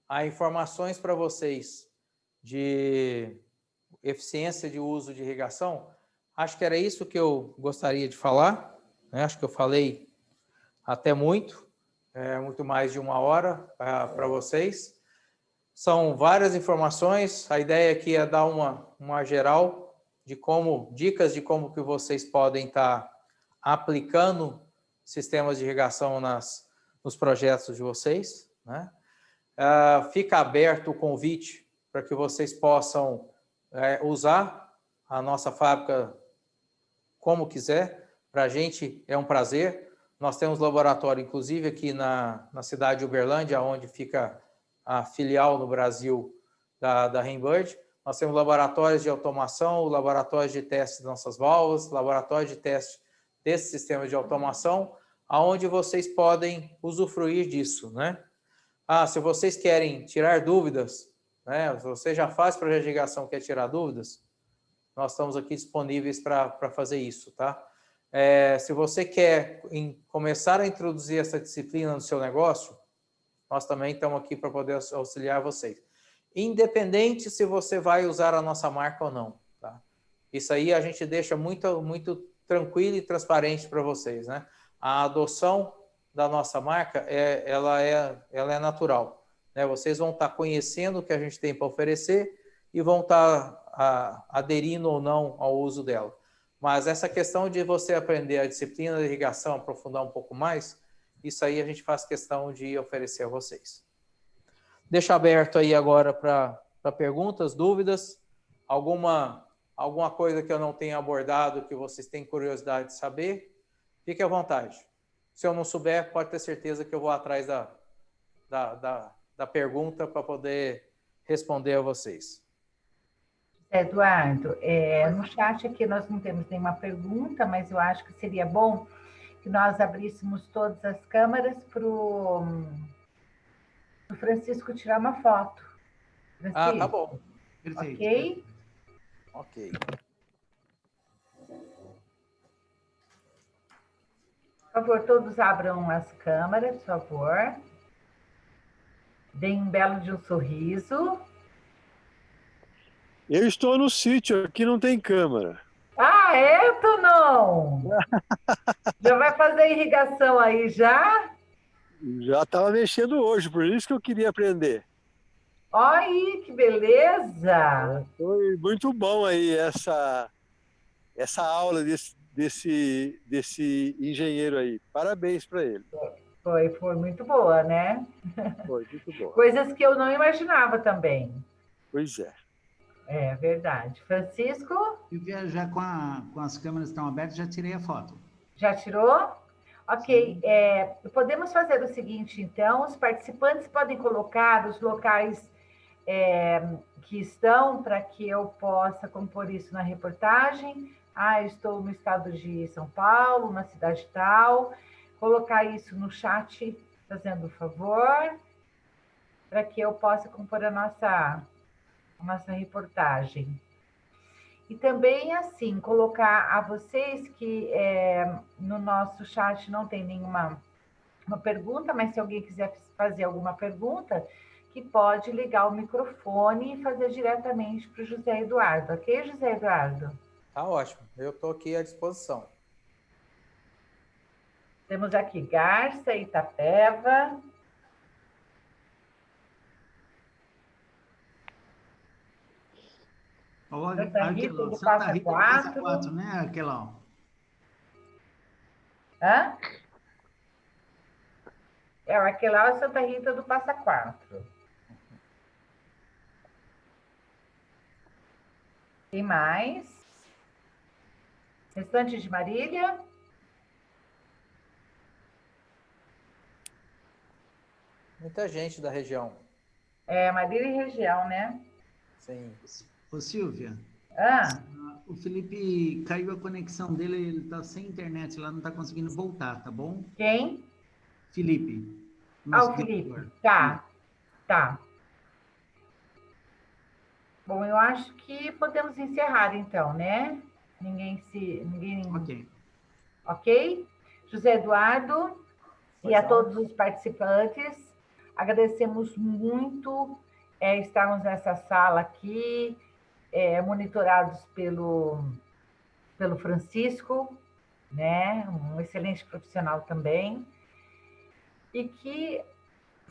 a informações para vocês de eficiência de uso de irrigação, acho que era isso que eu gostaria de falar, né? Acho que eu falei até muito mais de 1 hora para vocês. São várias informações, a ideia aqui é dar uma geral de dicas de como que vocês podem estar aplicando sistemas de irrigação nos projetos de vocês, né? Fica aberto o convite para que vocês possam usar a nossa fábrica como quiser. Para a gente é um prazer. Nós temos laboratório, inclusive, aqui na cidade de Uberlândia, onde fica a filial no Brasil da Reinbird. Nós temos laboratórios de automação, laboratórios de teste de nossas válvulas, laboratório de teste desse sistema de automação, aonde vocês podem usufruir disso, né? Se vocês querem tirar dúvidas, né? Se você já faz projeto de irrigação e quer tirar dúvidas, nós estamos aqui disponíveis para fazer isso, tá? Se você quer começar a introduzir essa disciplina no seu negócio, nós também estamos aqui para poder auxiliar vocês. Independente se você vai usar a nossa marca ou não, tá? Isso aí a gente deixa muito, muito tranquilo e transparente para vocês, né? A adoção da nossa marca, ela é natural, né? Vocês vão estar conhecendo o que a gente tem para oferecer e vão estar aderindo ou não ao uso dela. Mas essa questão de você aprender a disciplina de irrigação, aprofundar um pouco mais, isso aí a gente faz questão de oferecer a vocês. Deixo aberto aí agora para perguntas, dúvidas, alguma coisa que eu não tenha abordado que vocês têm curiosidade de saber, fique à vontade. Se eu não souber, pode ter certeza que eu vou atrás da pergunta para poder responder a vocês.
Eduardo, no chat aqui nós não temos nenhuma pergunta, mas eu acho que seria bom que nós abríssemos todas as câmeras para o Francisco tirar uma foto. Francisco,
Ah, tá bom.
Perfeito.
ok?
Ok.
Por favor, todos abram as câmeras, por favor. Deem um belo de um sorriso.
Eu estou no sítio, aqui não tem câmera.
Ah, é, Tonão? Já vai fazer irrigação aí já?
Já estava mexendo hoje, por isso que eu queria aprender.
Olha aí, que beleza!
Foi muito bom aí essa aula desse engenheiro aí. Parabéns para ele.
Foi muito boa, né?
Foi muito bom.
Coisas que eu não imaginava também.
Pois é.
É verdade. Francisco,
Silvia, já com as câmeras estão abertas, já tirei a foto.
já tirou? Ok. Podemos fazer o seguinte, então, os participantes podem colocar os locais que estão para que eu possa compor isso na reportagem. Ah, eu estou no estado de São Paulo, na cidade tal. Colocar isso no chat, fazendo o favor, para que eu possa compor a nossa reportagem. E também, assim, colocar a vocês que no nosso chat não tem nenhuma pergunta, mas se alguém quiser fazer alguma pergunta, que pode ligar o microfone e fazer diretamente para o José Eduardo. Ok, José Eduardo?
Tá ótimo. Eu estou aqui à disposição.
Temos aqui Garça, Itapeva.
Olha,
Santa Rita
aquela,
do
Santa
Passa
Rita do Passa
Quatro.
Quatro, né? Aquela, ó.
Hã? Aquele lá é Santa Rita do Passa Quatro. Tem mais? Restante de Marília?
Muita gente da região.
Marília e região, né?
Sim.
Ô, Silvia,
Ah,
o Felipe caiu a conexão dele, ele tá sem internet lá, não tá conseguindo voltar, tá bom?
quem?
Felipe,
O
nosso
Felipe.
diretor.
Tá. Bom, eu acho que podemos encerrar então, né? Ninguém.
Ok.
Ok? José Eduardo e a todos os participantes, agradecemos muito estarmos nessa sala aqui, monitorados pelo Francisco, né? Um excelente profissional também, e que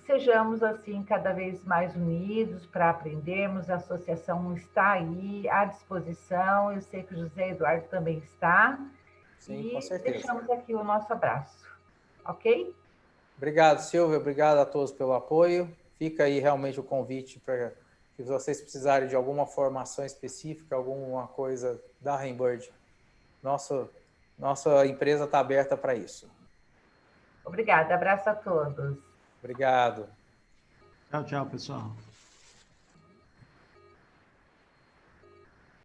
sejamos assim cada vez mais unidos para aprendermos. A associação está aí à disposição. Eu sei que o José Eduardo também está.
Sim, com certeza.
Deixamos aqui o nosso abraço, ok?
Obrigado, Silvia. Obrigado a todos pelo apoio. Fica aí realmente o convite para que vocês precisarem de alguma formação específica, alguma coisa da Rainbird. Nossa empresa está aberta para isso.
Obrigada. Abraço a todos.
Obrigado.
Tchau, tchau, pessoal.